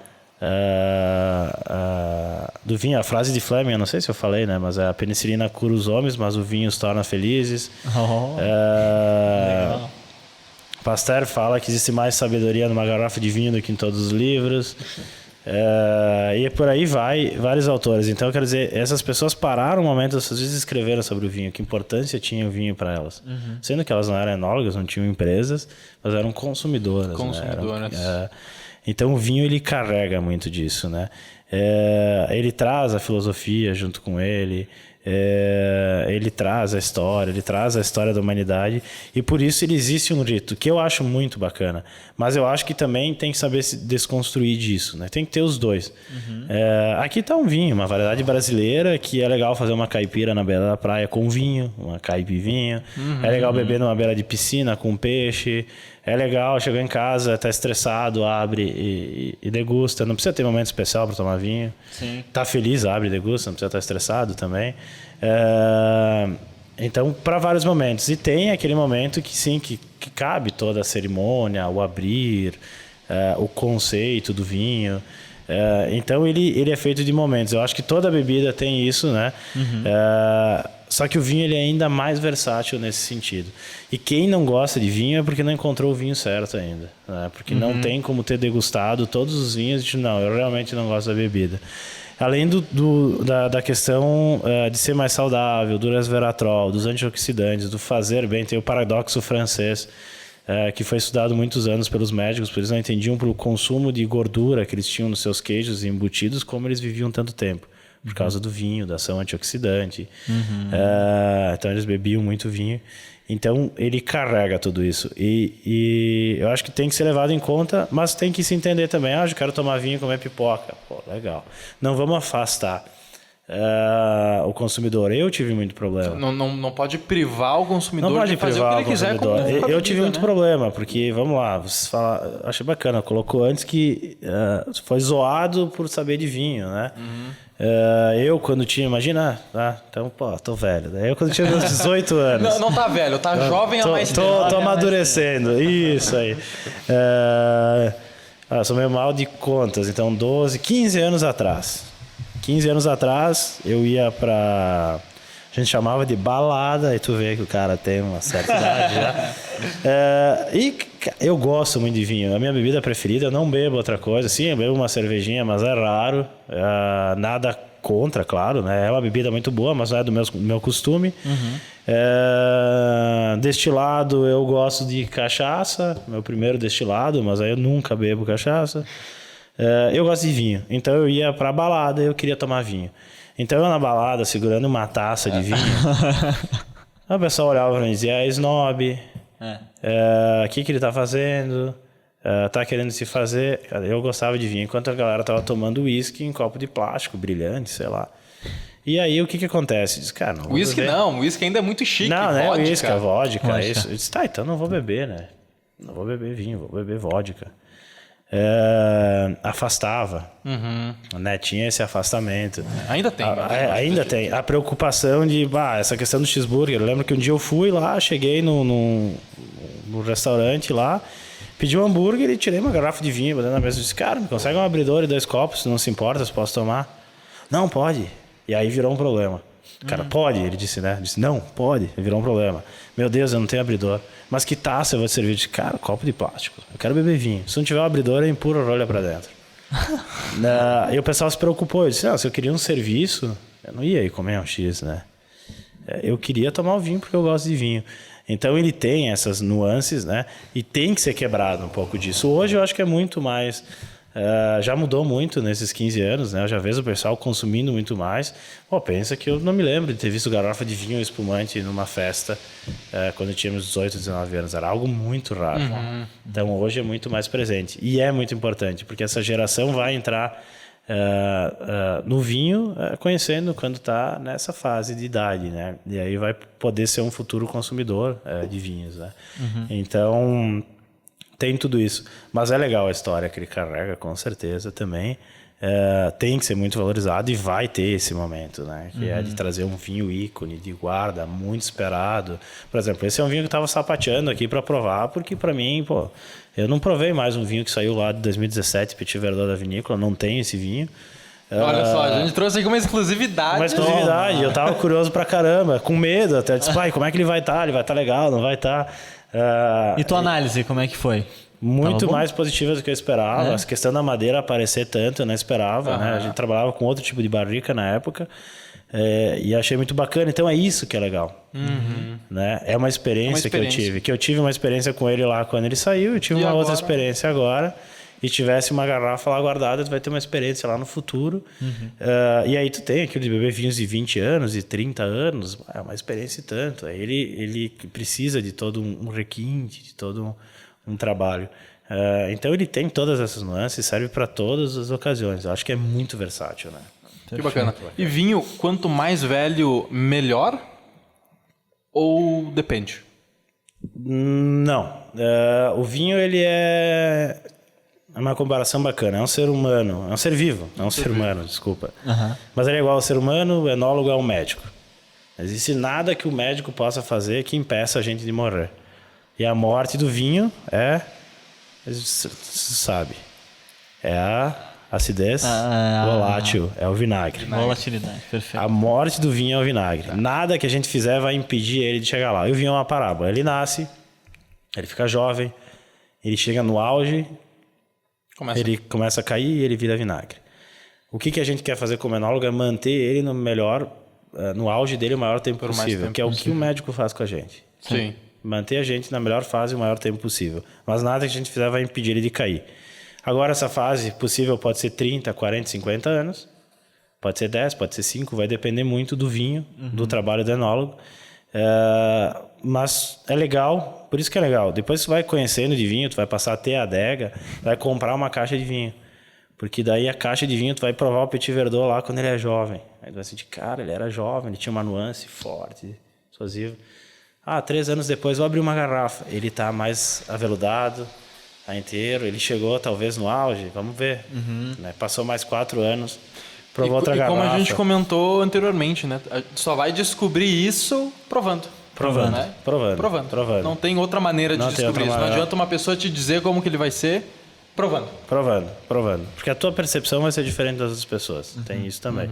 do vinho. A frase de Fleming, eu não sei se eu falei, né? Mas a penicilina cura os homens, mas o vinho os torna felizes. Pasteur fala que existe mais sabedoria numa garrafa de vinho do que em todos os livros. E por aí vai, vários autores. Então, quero dizer, essas pessoas pararam um momento, às vezes escreveram sobre o vinho, que importância tinha o vinho para elas. Sendo que elas não eram enólogas, não tinham empresas, mas eram consumidoras. Né? Então, o vinho, ele carrega muito disso, né? Ele traz a filosofia junto com ele, ele traz a história da humanidade, e por isso ele existe um rito, que eu acho muito bacana, mas eu acho que também tem que saber se desconstruir disso, né? Tem que ter os dois. Aqui está um vinho, uma variedade brasileira, que é legal fazer uma caipira na beira da praia com vinho, uma caipivinho, é legal beber numa beira de piscina com peixe, é legal chegar em casa, tá estressado, abre e degusta. Não precisa ter momento especial para tomar vinho. Sim. Tá feliz, abre e degusta, não precisa estar estressado também. Então, para vários momentos. E tem aquele momento que sim, que cabe toda a cerimônia, o abrir, o conceito do vinho. Então, ele é feito de momentos. Eu acho que toda bebida tem isso, né? Só que o vinho ele é ainda mais versátil nesse sentido. E quem não gosta de vinho é porque não encontrou o vinho certo ainda. Né? Porque não tem como ter degustado todos os vinhos e dizer, não, eu realmente não gosto da bebida. Além da questão de ser mais saudável, do resveratrol, dos antioxidantes, do fazer bem, tem o paradoxo francês, que foi estudado muitos anos pelos médicos, porque eles não entendiam pelo consumo de gordura que eles tinham nos seus queijos e embutidos, como eles viviam tanto tempo. Por causa do vinho, da ação antioxidante. Então eles bebiam muito vinho. Então ele carrega tudo isso. E eu acho que tem que ser levado em conta, mas tem que se entender também. Eu quero tomar vinho e comer pipoca. Pô, legal. Não vamos afastar o consumidor. Eu tive muito problema. Não pode privar o consumidor não pode de fazer privar o que ele quiser. Eu tive muito problema, porque, vamos lá, você fala, achei bacana, colocou antes que foi zoado por saber de vinho, né? Eu, quando tinha, imagina, então, pô, tô velho. Eu, quando tinha meus 18 anos. Não tá velho, tá jovem há mais tempo. Tô amadurecendo, isso aí. Sou meio mal de contas, então 15 anos atrás. 15 anos atrás, eu ia pra... A gente chamava de balada, e tu vê que o cara tem uma certa idade já. E eu gosto muito de vinho. A minha bebida preferida, eu não bebo outra coisa. Sim, eu bebo uma cervejinha, mas é raro. Nada contra, claro, né? É uma bebida muito boa, mas não é do meu costume. Destilado, eu gosto de cachaça. Meu primeiro destilado, mas aí eu nunca bebo cachaça. Eu gosto de vinho. Então eu ia pra balada e eu queria tomar vinho. Então eu na balada, segurando uma taça de vinho, a pessoa olhava pra mim e dizia, snob, o que ele tá fazendo, tá querendo se fazer. Cara, eu gostava de vinho, enquanto a galera tava tomando uísque em copo de plástico, brilhante, sei lá. E aí o que acontece? Diz, cara, não vou uísque beber. não, uísque ainda é muito chique. Não, né? Vodka. Uísque, vodka. Isso. Eu disse, então não vou beber, né? Não vou beber vinho, vou beber vodka. Afastava, né? Tinha esse afastamento. Ainda tem. Ainda tem. A preocupação de essa questão do cheeseburger. Eu lembro que um dia eu fui lá, cheguei no restaurante lá, pedi um hambúrguer e tirei uma garrafa de vinho na mesa. Eu disse, cara, me consegue um abridor e 2 copos, se não se importa, se posso tomar? Não, pode. E aí virou um problema. Cara, pode? Ele disse, né? Disse, não, pode. Virou um problema. Meu Deus, eu não tenho abridor. Mas que taça eu vou te servir? Eu disse, cara, copo de plástico. Eu quero beber vinho. Se não tiver um abridor, eu empurro a rolha pra dentro. E o pessoal se preocupou. Eu disse, se eu queria um serviço, eu não ia ir comer um X, né? Eu queria tomar o vinho porque eu gosto de vinho. Então ele tem essas nuances, né? E tem que ser quebrado um pouco disso. Hoje eu acho que é muito mais... já mudou muito nesses 15 anos, né? Eu já vejo o pessoal consumindo muito mais. Pensa que eu não me lembro de ter visto garrafa de vinho espumante numa festa quando tínhamos 18, 19 anos. Era algo muito raro. Então hoje é muito mais presente. E é muito importante, porque essa geração vai entrar no vinho conhecendo quando está nessa fase de idade, né? E aí vai poder ser um futuro consumidor de vinhos, né? Então... tem tudo isso. Mas é legal a história que ele carrega, com certeza, também. Tem que ser muito valorizado e vai ter esse momento, né? Que é de trazer um vinho ícone, de guarda, muito esperado. Por exemplo, esse é um vinho que eu estava sapateando aqui para provar, porque para mim, eu não provei mais um vinho que saiu lá de 2017, Petit Verdot da Vinícola, não tem esse vinho. Olha só, a gente trouxe aqui uma exclusividade. Uma exclusividade, eu tava curioso pra caramba, com medo até. Disse, pai, como é que ele vai estar? Ele vai estar legal, não vai estar... E tua análise, como é que foi? Muito mais positiva do que eu esperava. A questão da madeira aparecer tanto, eu não esperava. Né? A gente trabalhava com outro tipo de barrica na época. E achei muito bacana. Então é isso que é legal. Né? É uma experiência que eu tive. Que eu tive uma experiência com ele lá quando ele saiu. Eu tive uma outra experiência agora. E tivesse uma garrafa lá guardada, tu vai ter uma experiência lá no futuro. E aí tu tem aquilo de beber vinhos de 20 anos, de 30 anos. É uma experiência e tanto. Ele precisa de todo um requinte, de todo um trabalho. Então ele tem todas essas nuances, serve para todas as ocasiões. Eu acho que é muito versátil, né? Que bacana. E vinho, quanto mais velho, melhor? Ou depende? Não. O vinho, ele é uma comparação bacana. É um ser humano. É um ser vivo. É um ser humano, desculpa. Mas ele é igual ao ser humano, o enólogo é um médico. Não existe nada que o médico possa fazer que impeça a gente de morrer. E a morte do vinho você sabe, é a acidez volátil, é o vinagre. Volatilidade, perfeito. A morte do vinho é o vinagre. Nada que a gente fizer vai impedir ele de chegar lá. E o vinho é uma parábola. Ele nasce, ele fica jovem, ele chega no auge, ele começa a cair e ele vira vinagre. O que a gente quer fazer como enólogo é manter ele no auge dele o maior tempo possível, que é o que o médico faz com a gente. Sim. Manter a gente na melhor fase o maior tempo possível. Mas nada que a gente fizer vai impedir ele de cair. Agora, essa fase possível pode ser 30, 40, 50 anos. Pode ser 10, pode ser 5. Vai depender muito do vinho, do trabalho do enólogo. Mas é legal. Por isso que é legal. Depois tu vai conhecendo de vinho, tu vai passar a ter a adega, vai comprar uma caixa de vinho. Porque daí a caixa de vinho tu vai provar o Petit Verdot lá quando ele é jovem. Aí tu vai sentir, cara, ele era jovem, ele tinha uma nuance forte, explosiva. 3 anos depois eu abri uma garrafa. Ele está mais aveludado, está inteiro. Ele chegou talvez no auge, vamos ver. Né? Passou mais 4 anos, provou outra garrafa. E como a gente comentou anteriormente, né? Só vai descobrir isso provando. Provando. Não tem outra maneira de descobrir isso. Não adianta uma pessoa te dizer como que ele vai ser, provando. Porque a tua percepção vai ser diferente das outras pessoas. Tem isso também.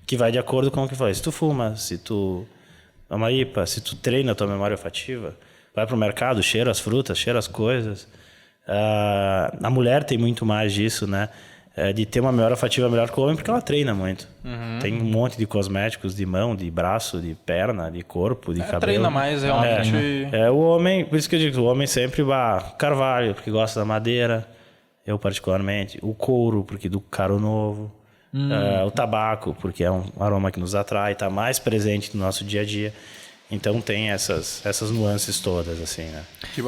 Que vai de acordo com o que foi. Se tu fuma, se tu... uma IPA, se tu treina a tua memória olfativa, vai pro mercado, cheira as frutas, cheira as coisas. A mulher tem muito mais disso, né? De ter uma memória olfativa melhor que o homem, porque ela treina muito. Tem um monte de cosméticos de mão, de braço, de perna, de corpo, de cabelo. Treina mais, realmente. O homem, por isso que eu digo, o homem sempre vai carvalho, porque gosta da madeira, eu particularmente. O couro, porque do caro novo. O tabaco, porque é um aroma que nos atrai, está mais presente no nosso dia a dia. Então tem essas nuances todas, assim, né?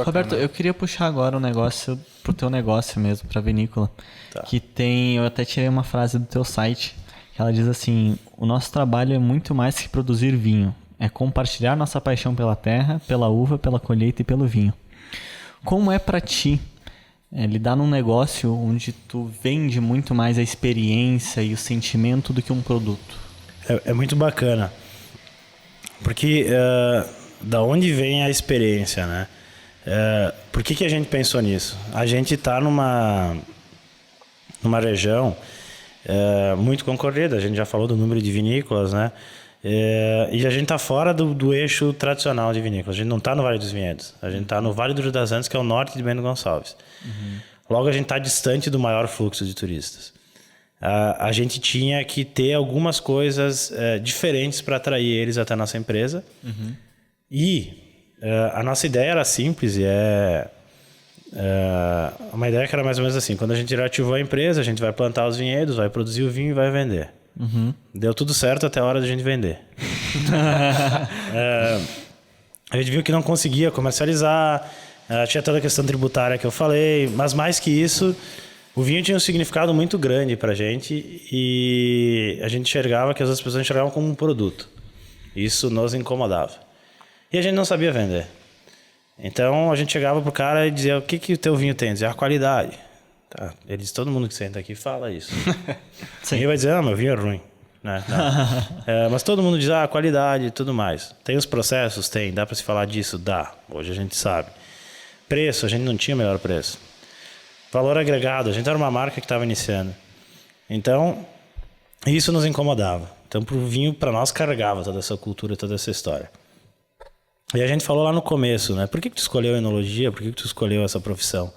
Roberto, eu queria puxar agora um negócio pro teu negócio mesmo, pra vinícola. Tá. Que tem, eu até tirei uma frase do teu site, que ela diz assim: o nosso trabalho é muito mais que produzir vinho. É compartilhar nossa paixão pela terra, pela uva, pela colheita e pelo vinho. Como é pra ti lidar num negócio onde tu vende muito mais a experiência e o sentimento do que um produto? É muito bacana. Porque da onde vem a experiência, né? Por que a gente pensou nisso? A gente está numa região muito concorrida. A gente já falou do número de vinícolas, né? E a gente está fora do eixo tradicional de vinícola. A gente não está no Vale dos Vinhedos. A gente está no Vale do Rio das Antas, que é o norte de Bento Gonçalves. Logo, a gente está distante do maior fluxo de turistas. A gente tinha que ter algumas coisas diferentes para atrair eles até a nossa empresa. E a nossa ideia era simples e uma ideia que era mais ou menos assim: quando a gente ativou a empresa, a gente vai plantar os vinhedos, vai produzir o vinho e vai vender. Deu tudo certo até a hora da gente vender. A gente viu que não conseguia comercializar, tinha toda a questão tributária que eu falei, mas mais que isso, o vinho tinha um significado muito grande pra gente e a gente enxergava que as outras pessoas enxergavam como um produto. Isso nos incomodava. E a gente não sabia vender. Então a gente chegava pro cara e dizia: o que o teu vinho tem? Dizia: a qualidade. Tá. Ele diz: todo mundo que senta aqui fala isso. Ninguém vai dizer: meu vinho é ruim. Né? Mas todo mundo diz: a qualidade e tudo mais. Tem os processos? Tem. Dá para se falar disso? Dá. Hoje a gente sabe. Preço, a gente não tinha o melhor preço. Valor agregado, a gente era uma marca que estava iniciando. Então, isso nos incomodava. Então, pro vinho, para nós, carregava toda essa cultura, toda essa história. E a gente falou lá no começo, né? Por que tu escolheu a enologia? Por que tu escolheu essa profissão?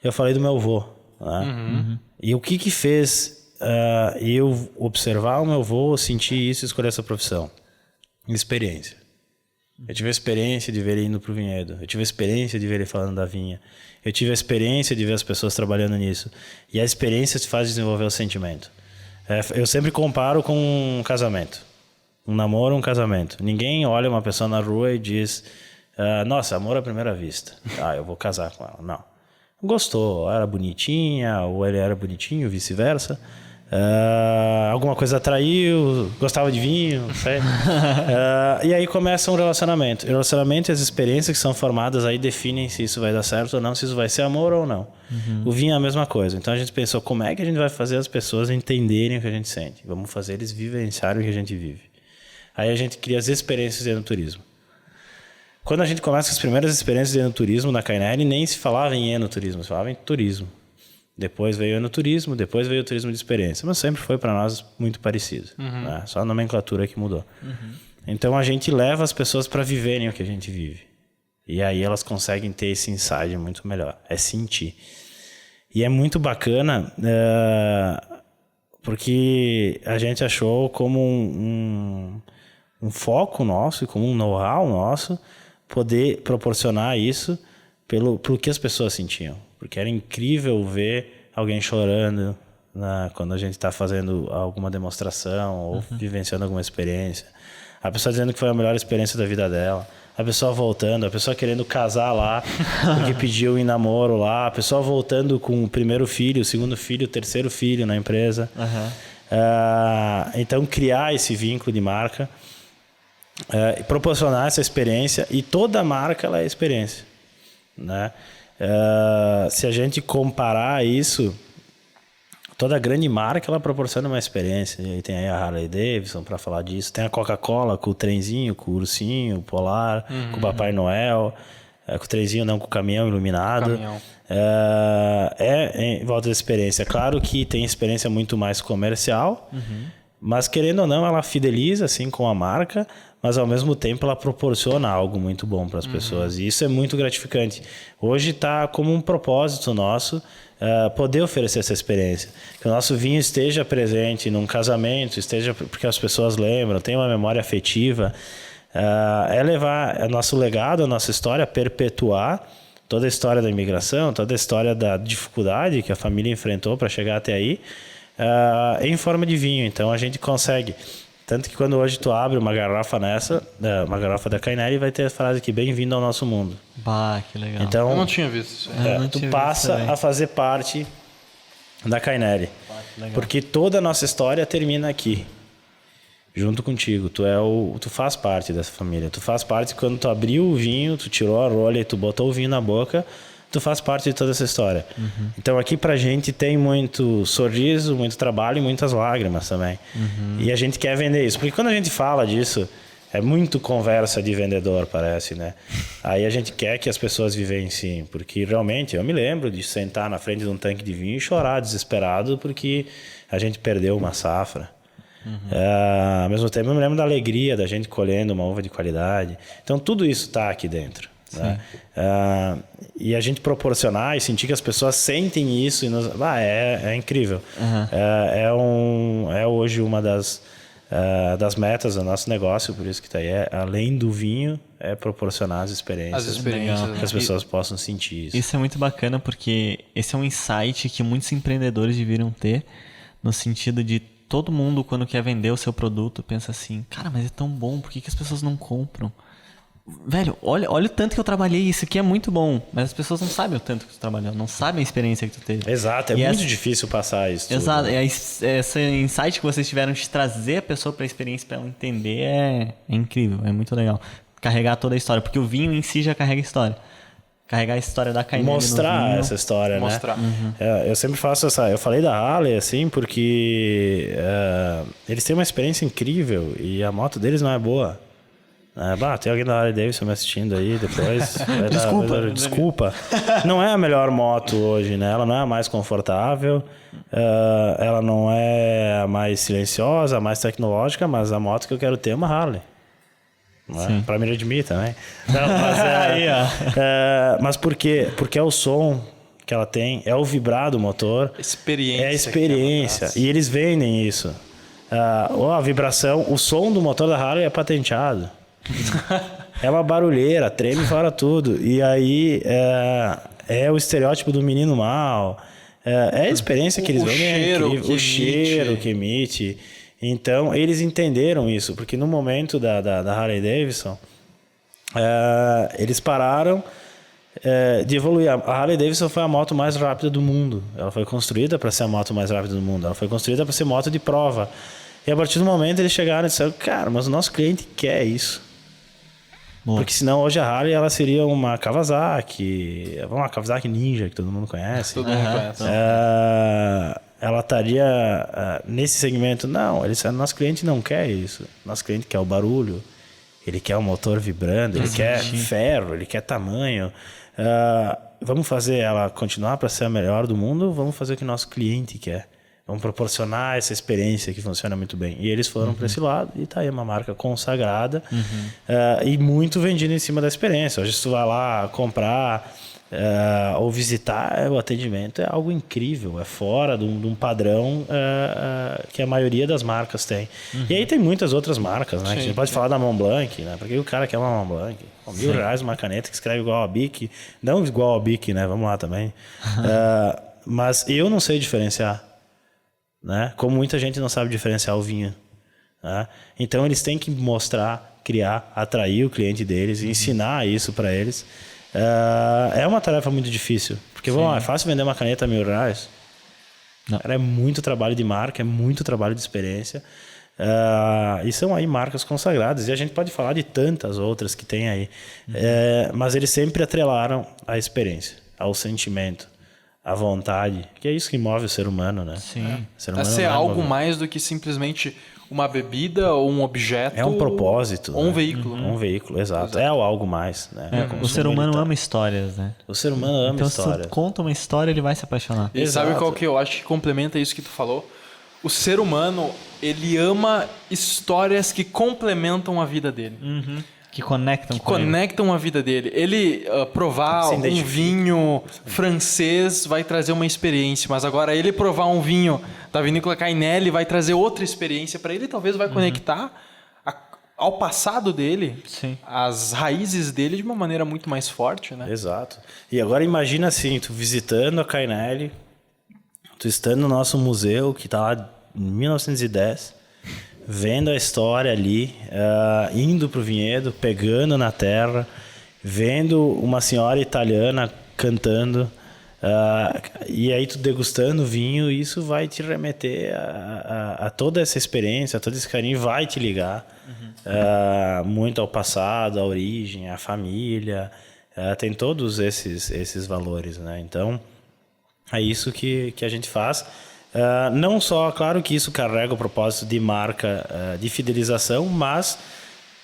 Eu falei do meu avô. Né? E o que fez eu observar o meu avô, sentir isso e escolher essa profissão? Experiência. Eu tive a experiência de ver ele indo pro vinhedo. Eu tive a experiência de ver ele falando da vinha. Eu tive a experiência de ver as pessoas trabalhando nisso. E a experiência te faz desenvolver o sentimento. Eu sempre comparo com um casamento. Um namoro, um casamento. Ninguém olha uma pessoa na rua e diz: nossa, amor à primeira vista. Eu vou casar com ela. Não. Gostou, era bonitinha, ou ele era bonitinho, vice-versa. Alguma coisa atraiu, gostava de vinho, não sei. E aí começa um relacionamento. O relacionamento e as experiências que são formadas aí definem se isso vai dar certo ou não, se isso vai ser amor ou não. O vinho é a mesma coisa. Então a gente pensou: como é que a gente vai fazer as pessoas entenderem o que a gente sente? Vamos fazer eles vivenciarem o que a gente vive. Aí a gente cria as experiências de enoturismo. Quando a gente começa com as primeiras experiências de enoturismo na KNL, nem se falava em enoturismo, se falava em turismo. Depois veio o enoturismo, depois veio o turismo de experiência. Mas sempre foi para nós muito parecido. Né? Só a nomenclatura que mudou. Então a gente leva as pessoas para viverem o que a gente vive. E aí elas conseguem ter esse insight muito melhor. É sentir. E é muito bacana porque a gente achou como um foco nosso, como um know-how nosso, poder proporcionar isso pelo que as pessoas sentiam. Porque era incrível ver alguém chorando quando a gente está fazendo alguma demonstração ou vivenciando alguma experiência. A pessoa dizendo que foi a melhor experiência da vida dela. A pessoa voltando, a pessoa querendo casar lá, porque pediu em namoro lá. A pessoa voltando com o primeiro filho, o segundo filho, o terceiro filho na empresa. Então, criar esse vínculo de marca, proporcionar essa experiência. E toda marca ela é experiência, né? Se a gente comparar isso, toda grande marca ela proporciona uma experiência. E aí tem aí a Harley Davidson para falar disso, tem a Coca-Cola com o trenzinho, com o ursinho, o polar, com o Papai Noel, com o trenzinho não, com o caminhão iluminado. Em volta da experiência. Claro que tem experiência muito mais comercial, mas querendo ou não ela fideliza assim com a marca, mas ao mesmo tempo ela proporciona algo muito bom para as pessoas. E isso é muito gratificante. Hoje está como um propósito nosso poder oferecer essa experiência. Que o nosso vinho esteja presente num casamento, esteja porque as pessoas lembram, tem uma memória afetiva. É levar o nosso legado, a nossa história, perpetuar toda a história da imigração, toda a história da dificuldade que a família enfrentou para chegar até aí, em forma de vinho. Então a gente consegue. Tanto que quando hoje tu abre uma garrafa uma garrafa da KNL, vai ter a frase aqui: bem-vindo ao nosso mundo. Bah, que legal. Então, eu não tinha visto isso. Tu passa a fazer parte da KNL. Porque toda a nossa história termina aqui, junto contigo. Tu faz parte dessa família. Tu faz parte quando tu abriu o vinho, tu tirou a rolha e tu botou o vinho na boca, tu faz parte de toda essa história. Então aqui pra gente tem muito sorriso, muito trabalho e muitas lágrimas também. E a gente quer vender isso. Porque quando a gente fala disso, é muito conversa de vendedor, parece, né? Aí a gente quer que as pessoas vivenciem. Porque realmente, eu me lembro de sentar na frente de um tanque de vinho e chorar desesperado porque a gente perdeu uma safra. Ao mesmo tempo, eu me lembro da alegria da gente colhendo uma uva de qualidade. Então, tudo isso está aqui dentro. Né? E a gente proporcionar e sentir que as pessoas sentem isso é incrível. É hoje uma das metas do nosso negócio, por isso que está aí, além do vinho, é proporcionar as experiências que as pessoas possam sentir isso. Isso é muito bacana, porque esse é um insight que muitos empreendedores deveriam ter, no sentido de todo mundo, quando quer vender o seu produto, pensa assim, cara, mas é tão bom, por que as pessoas não compram? Velho, olha o tanto que eu trabalhei, isso aqui é muito bom, mas as pessoas não sabem o tanto que tu trabalhou, não sabem a experiência que tu teve. Exato, muito difícil passar isso. Exato, tudo, né? Esse insight que vocês tiveram de trazer a pessoa para a experiência, para ela entender, é incrível, é muito legal. Carregar toda a história, porque o vinho em si já carrega história. Carregar a história da Kainele mostrar no vinho, essa história, né? Eu sempre faço eu falei da Harley, assim, porque eles têm uma experiência incrível e a moto deles não é boa. Tem alguém da Harley Davidson me assistindo aí depois. Desculpa. Não é a melhor moto hoje, né? Ela não é a mais confortável, ela não é a mais silenciosa, a mais tecnológica, mas a moto que eu quero ter é uma Harley. Para me redimir também. Não, mas por quê? Porque é o som que ela tem, é o vibrar do motor. Experiência. É a experiência. E eles vendem isso. A vibração, o som do motor da Harley é patenteado. É uma barulheira, treme fora tudo. E aí é o estereótipo do menino mal. É a experiência que eles vendem. O cheiro que emite. Então, eles entenderam isso, porque no momento da Harley Davidson, eles pararam de evoluir. A Harley Davidson foi a moto mais rápida do mundo. Ela foi construída para ser a moto mais rápida do mundo. Ela foi construída para ser moto de prova. E a partir do momento eles chegaram e disseram, cara, mas o nosso cliente quer isso. Boa. Porque senão hoje a Harley ela seria uma Kawasaki Ninja, que todo mundo conhece. Todo mundo conhece. Ela estaria nesse segmento. Não, nosso cliente não quer isso. Nosso cliente quer o barulho, ele quer o motor vibrando, ele quer ferro, ele quer tamanho. Vamos fazer ela continuar para ser a melhor do mundo, vamos fazer o que o nosso cliente quer. Vamos proporcionar essa experiência que funciona muito bem. E eles foram para esse lado e tá aí uma marca consagrada e muito vendida em cima da experiência. Hoje se tu vai lá comprar ou visitar, o atendimento é algo incrível, é fora de um padrão que a maioria das marcas tem. E aí tem muitas outras marcas, né? Que a gente pode falar da Montblanc, né? Porque o cara quer uma Montblanc, R$1.000 uma caneta que escreve igual a Bic, não igual a Bic, né? Vamos lá também. Mas eu não sei diferenciar, né? Como muita gente não sabe diferenciar o vinho, né? Então eles têm que mostrar, criar, atrair o cliente deles, ensinar isso para eles. É uma tarefa muito difícil, porque é fácil vender uma caneta a R$1.000. Cara, é muito trabalho de marca, é muito trabalho de experiência, e são aí marcas consagradas, e a gente pode falar de tantas outras que tem aí, mas eles sempre atrelaram a experiência, ao sentimento, à vontade, que é isso que move o ser humano, né? Sim. O ser humano ser algo mais do que simplesmente uma bebida ou um objeto. É um propósito. Ou um veículo. Um veículo, exato. É algo mais, né? O ser humano ama histórias, né? O ser humano ama histórias. Então, se tu conta uma história, ele vai se apaixonar. E sabe qual que eu acho que complementa isso que tu falou? O ser humano, ele ama histórias que complementam a vida dele. Que conectam a vida dele. Ele provar um vinho francês vai trazer uma experiência, mas agora ele provar um vinho da vinícola Kainele vai trazer outra experiência para ele, talvez vai conectar ao passado dele, as raízes dele de uma maneira muito mais forte, né? Exato. E agora imagina assim, tu visitando a Kainele, tu estando no nosso museu que está lá em 1910, vendo a história ali, indo pro vinhedo, pegando na terra, vendo uma senhora italiana cantando, e aí tu degustando o vinho, isso vai te remeter a toda essa experiência, a todo esse carinho, vai te ligar muito ao passado, à origem, à família, tem todos esses valores, né? Então, é isso que a gente faz. Não só, claro que isso carrega o propósito de marca, de fidelização, mas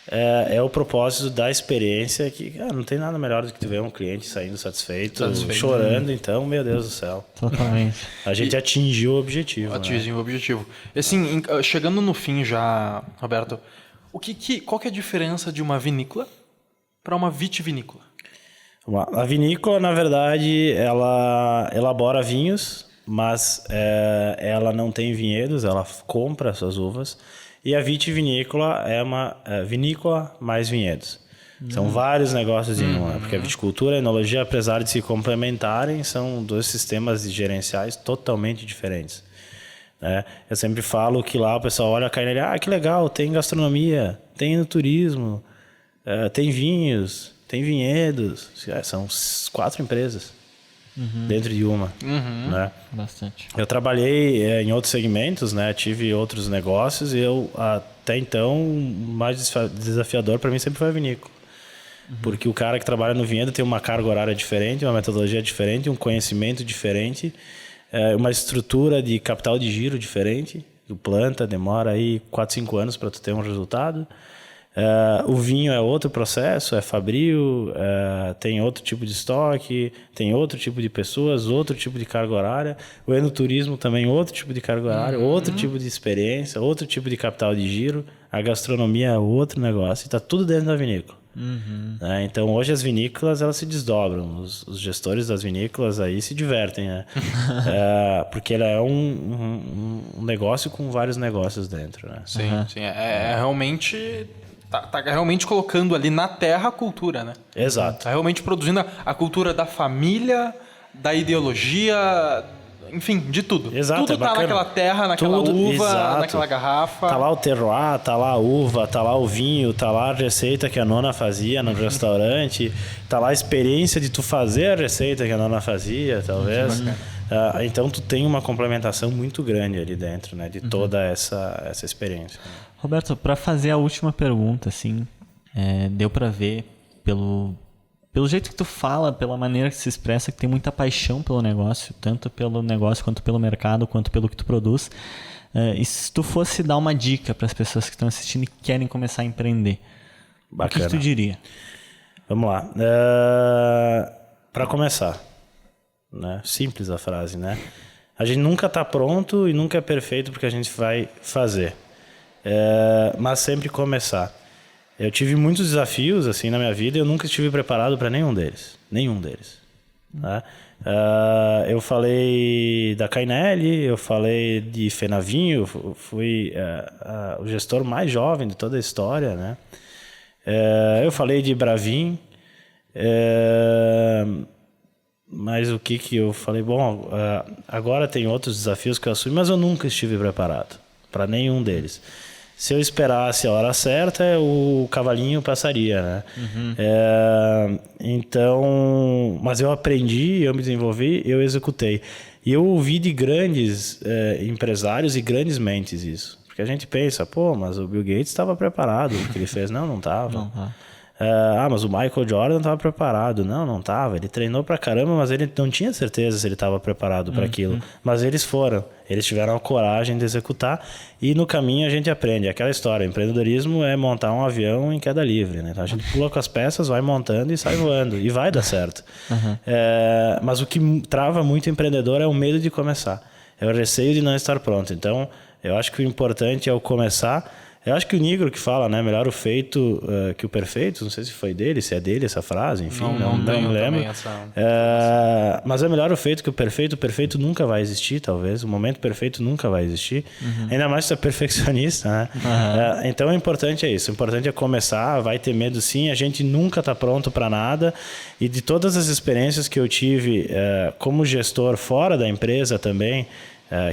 é o propósito da experiência que, cara, não tem nada melhor do que tu ver um cliente saindo satisfeito. Chorando, então, meu Deus do céu. Totalmente. A gente atingiu o objetivo. Atingiu o objetivo. E assim, chegando no fim já, Roberto, qual que é a diferença de uma vinícola para uma vitivinícola? A vinícola, na verdade, ela elabora vinhos, mas ela não tem vinhedos, ela compra suas uvas. E a vitivinícola é uma vinícola mais vinhedos. São vários negócios em um, né? Porque a viticultura e a enologia, apesar de se complementarem, são dois sistemas gerenciais totalmente diferentes. Né? Eu sempre falo que lá o pessoal olha a KNL, que legal, tem gastronomia, tem turismo, tem vinhos, tem vinhedos. São 4 empresas dentro de uma. Né? Bastante. Eu trabalhei em outros segmentos, né? Tive outros negócios e eu, até então, o mais desafiador para mim sempre foi a vinícola. Porque o cara que trabalha no vinhedo tem uma carga horária diferente, uma metodologia diferente, um conhecimento diferente, uma estrutura de capital de giro diferente. Tu planta, demora aí 4, 5 anos para tu ter um resultado. O vinho é outro processo, é fabril, tem outro tipo de estoque, tem outro tipo de pessoas, outro tipo de carga horária. O enoturismo também outro tipo de carga horária, outro tipo de experiência, outro tipo de capital de giro. A gastronomia é outro negócio e está tudo dentro da vinícola. Então hoje as vinícolas elas se desdobram, os gestores das vinícolas aí se divertem, né? Porque ela é um negócio com vários negócios dentro, né? Sim, sim. Realmente... Tá realmente colocando ali na terra a cultura, né? Exato. Tá realmente produzindo a cultura da família, da ideologia, enfim, de tudo. Exato, tudo tá naquela terra, naquela uva, exato. naquela garrafa. Tá lá o terroir, tá lá a uva, tá lá o vinho, tá lá a receita que a nona fazia no restaurante, tá lá a experiência de tu fazer a receita que a nona fazia, talvez. Então tu tem uma complementação muito grande ali dentro, né? De toda essa experiência. Roberto, para fazer a última pergunta, assim, deu para ver pelo jeito que tu fala, pela maneira que se expressa, que tem muita paixão pelo negócio, tanto pelo negócio quanto pelo mercado, quanto pelo que tu produz. E se tu fosse dar uma dica para as pessoas que estão assistindo e querem começar a empreender, Bacana. o que tu diria? Vamos lá. Para começar, né? Simples a frase, né? A gente nunca está pronto e nunca é perfeito porque a gente vai fazer. Mas sempre começar. Eu tive muitos desafios assim na minha vida e eu nunca estive preparado para nenhum deles. Tá? Eu falei da KNL, eu falei de Fenavinho, fui o gestor mais jovem de toda a história, né? Eu falei de Bravin, mas o que eu falei? Bom, agora tem outros desafios que eu assumi, mas eu nunca estive preparado para nenhum deles. Se eu esperasse a hora certa, o cavalinho passaria, né? Então, mas eu aprendi, eu me desenvolvi, eu executei. E eu ouvi de grandes empresários e grandes mentes isso. Porque a gente pensa, mas o Bill Gates estava preparado, o que ele fez. Não estava. Mas o Michael Jordan estava preparado. Não estava. Ele treinou pra caramba, mas ele não tinha certeza se ele estava preparado para aquilo. Mas eles foram. Eles tiveram a coragem de executar e no caminho a gente aprende. Aquela história, empreendedorismo é montar um avião em queda livre, né? Então a gente pula com as peças, vai montando e sai voando. E vai dar certo. Mas o que trava muito o empreendedor é o medo de começar. É o receio de não estar pronto. Então eu acho que o importante é o começar. Eu acho que o Nigro que fala, né? Melhor o feito que o perfeito. Não sei se foi dele, se é dele essa frase. Enfim, não me lembro. Mas é melhor o feito que o perfeito. O perfeito nunca vai existir, talvez. O momento perfeito nunca vai existir. Ainda mais se tu é perfeccionista, né? Então o importante é isso. O importante é começar. Vai ter medo sim. A gente nunca está pronto para nada. E de todas as experiências que eu tive como gestor fora da empresa também...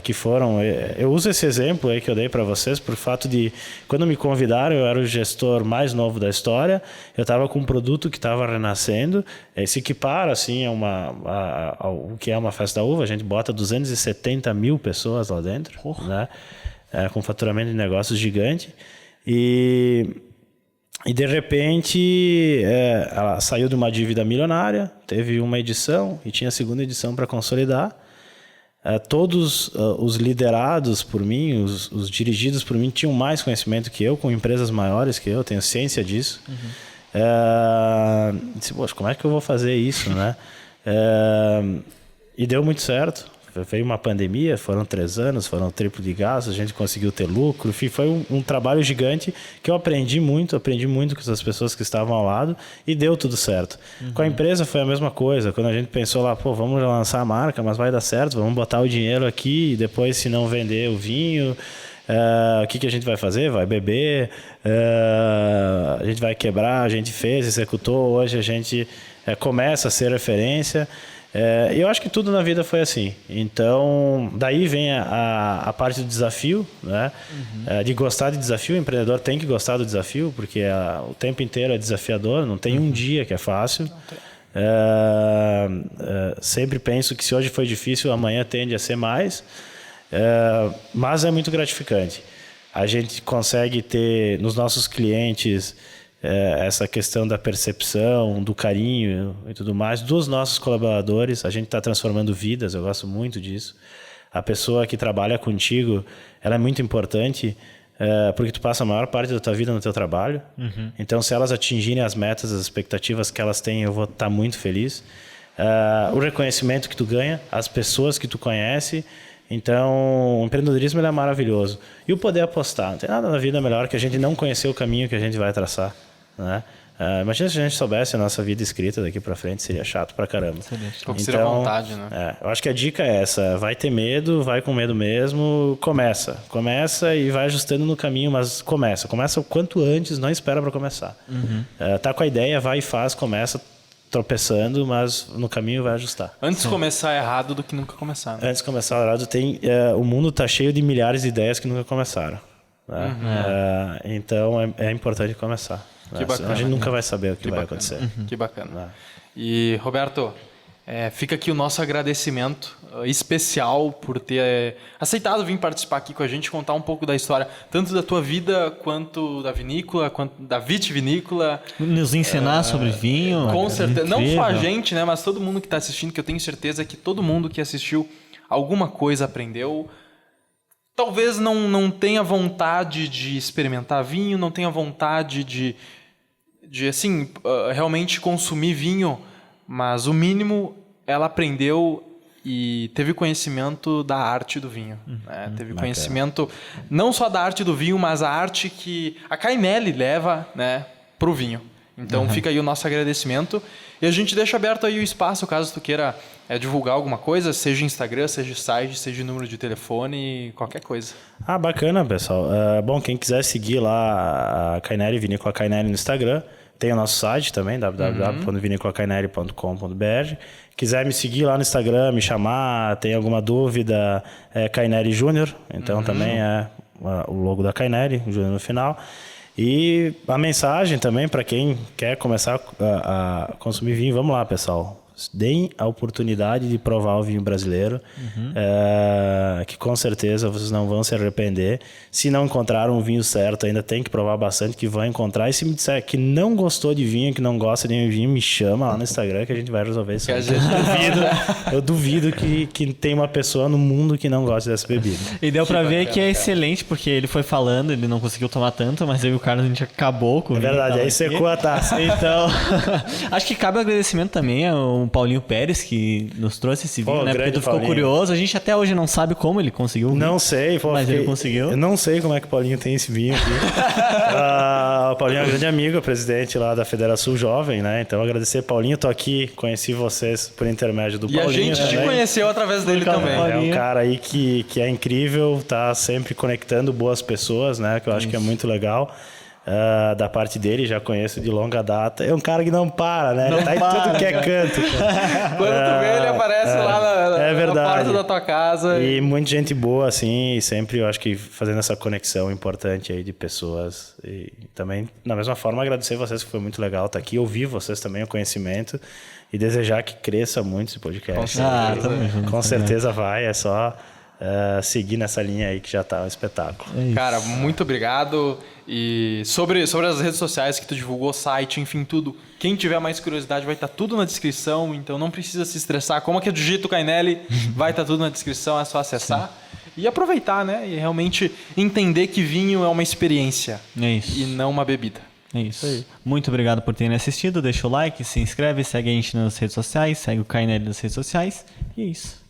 que foram... Eu uso esse exemplo aí que eu dei para vocês por fato de... Quando me convidaram, eu era o gestor mais novo da história. Eu estava com um produto que estava renascendo. Se equipara, assim, o que é uma festa da uva. A gente bota 270 mil pessoas lá dentro. Né? Com faturamento de negócios gigante. E de repente, ela saiu de uma dívida milionária. Teve uma edição e tinha a segunda edição para consolidar. todos os liderados por mim, os dirigidos por mim, tinham mais conhecimento que eu, com empresas maiores que eu, tenho ciência disso. Disse, poxa, como é que eu vou fazer isso, né? E deu muito certo. Veio uma pandemia, foram 3 anos, foram o triplo de gastos, a gente conseguiu ter lucro. Enfim, foi um trabalho gigante que eu aprendi muito com essas pessoas que estavam ao lado e deu tudo certo. Com a empresa foi a mesma coisa. Quando a gente pensou lá, vamos lançar a marca, mas vai dar certo, vamos botar o dinheiro aqui e depois, se não vender o vinho, o que a gente vai fazer? Vai beber, a gente vai quebrar, a gente fez, executou, hoje a gente começa a ser referência. Eu acho que tudo na vida foi assim. Então, daí vem a parte do desafio, né? De gostar de desafio. O empreendedor tem que gostar do desafio, porque o tempo inteiro é desafiador, não tem um dia que é fácil. Sempre penso que se hoje foi difícil, amanhã tende a ser mais. Mas é muito gratificante. A gente consegue ter nos nossos clientes essa questão da percepção, do carinho e tudo mais dos nossos colaboradores. A gente está transformando vidas, eu gosto muito disso. A pessoa que trabalha contigo, ela é muito importante, porque tu passa a maior parte da tua vida no teu trabalho. Então, se elas atingirem as metas, as expectativas que elas têm, eu vou estar muito feliz. O reconhecimento que tu ganha, as pessoas que tu conhece. Então, o empreendedorismo ele é maravilhoso. E o poder apostar. Não tem nada na vida melhor que a gente não conhecer o caminho que a gente vai traçar, né? Imagina se a gente soubesse a nossa vida escrita daqui para frente, seria chato pra caramba. Qual que seria a vontade, né? Eu acho que a dica é essa: vai ter medo, vai com medo mesmo, começa e vai ajustando no caminho, mas começa o quanto antes, não espera para começar. Tá com a ideia, vai e faz, começa tropeçando, mas no caminho vai ajustar. Antes começar errado do que nunca começar, né? Antes de começar errado, o mundo tá cheio de milhares de ideias que nunca começaram, né? Então é importante começar. Que bacana. A gente nunca vai saber o que vai acontecer. Que bacana. E, Roberto, fica aqui o nosso agradecimento especial por ter aceitado vir participar aqui com a gente, contar um pouco da história, tanto da tua vida, quanto da vinícola, quanto da vitivinícola. Nos ensinar sobre vinho. Com certeza. Incrível. Não só a gente, né, mas todo mundo que está assistindo, que eu tenho certeza que todo mundo que assistiu alguma coisa aprendeu. Talvez não tenha vontade de experimentar vinho, não tenha vontade de assim, realmente consumir vinho, mas o mínimo ela aprendeu e teve conhecimento da arte do vinho. Né? Teve conhecimento não só da arte do vinho, mas a arte que a Cainelli leva, né, para o vinho. Então fica aí o nosso agradecimento. E a gente deixa aberto aí o espaço, caso tu queira divulgar alguma coisa, seja Instagram, seja site, seja número de telefone, qualquer coisa. Bacana, pessoal. Bom, quem quiser seguir lá a Cainelli, Vinícola Cainelli no Instagram, tem o nosso site também, www.vinicolacainelli.com.br. Quiser me seguir lá no Instagram, me chamar, tem alguma dúvida, Cainelli Júnior, então também é o logo da Cainelli, Júnior no final. E a mensagem também para quem quer começar a consumir vinho, vamos lá, pessoal. Deem a oportunidade de provar o vinho brasileiro, que com certeza vocês não vão se arrepender. Se não encontraram o vinho certo, ainda tem que provar bastante, que vão encontrar. E se me disser que não gostou de vinho, que não gosta de vinho, me chama lá no Instagram que a gente vai resolver isso. Eu duvido que tem uma pessoa no mundo que não gosta dessa bebida. E deu pra ver que é excelente, porque ele foi falando, ele não conseguiu tomar tanto, mas eu e o Carlos a gente acabou com o vinho. É verdade, aí secou a taça. Então, acho que cabe agradecimento também ao Paulinho Pérez, que nos trouxe esse vinho, né? Porque tu ficou curioso. A gente até hoje não sabe como ele conseguiu. Não sei, mas ele conseguiu. Eu não sei como é que o Paulinho tem esse vinho aqui. O Paulinho é um grande amigo, presidente lá da Federação Jovem, né? Então, agradecer, Paulinho. Tô aqui, conheci vocês por intermédio do Paulinho. E a gente te conheceu através dele também. É um cara aí que é incrível, tá sempre conectando boas pessoas, né? Que eu acho que é muito legal. Da parte dele, já conheço de longa data. É um cara que não para, né? Ele tá em tudo que é canto. Quando tu vê, ele aparece lá na porta da tua casa. E muita gente boa, assim, e sempre eu acho que fazendo essa conexão importante aí de pessoas. E também, da mesma forma, agradecer vocês, que foi muito legal estar aqui, ouvir vocês também, o conhecimento, e desejar que cresça muito esse podcast. Com certeza vai, é só seguir nessa linha aí que já tá um espetáculo. É isso. Cara, muito obrigado. E sobre as redes sociais que tu divulgou, site, enfim, tudo. Quem tiver mais curiosidade vai estar tudo na descrição, então não precisa se estressar. Como é que eu digito Cainelli? Vai estar tudo na descrição, é só acessar. E aproveitar, né? E realmente entender que vinho é uma experiência É isso. e não uma bebida. É isso. Muito obrigado por terem assistido. Deixa o like, se inscreve, segue a gente nas redes sociais, segue o Cainelli nas redes sociais. E é isso.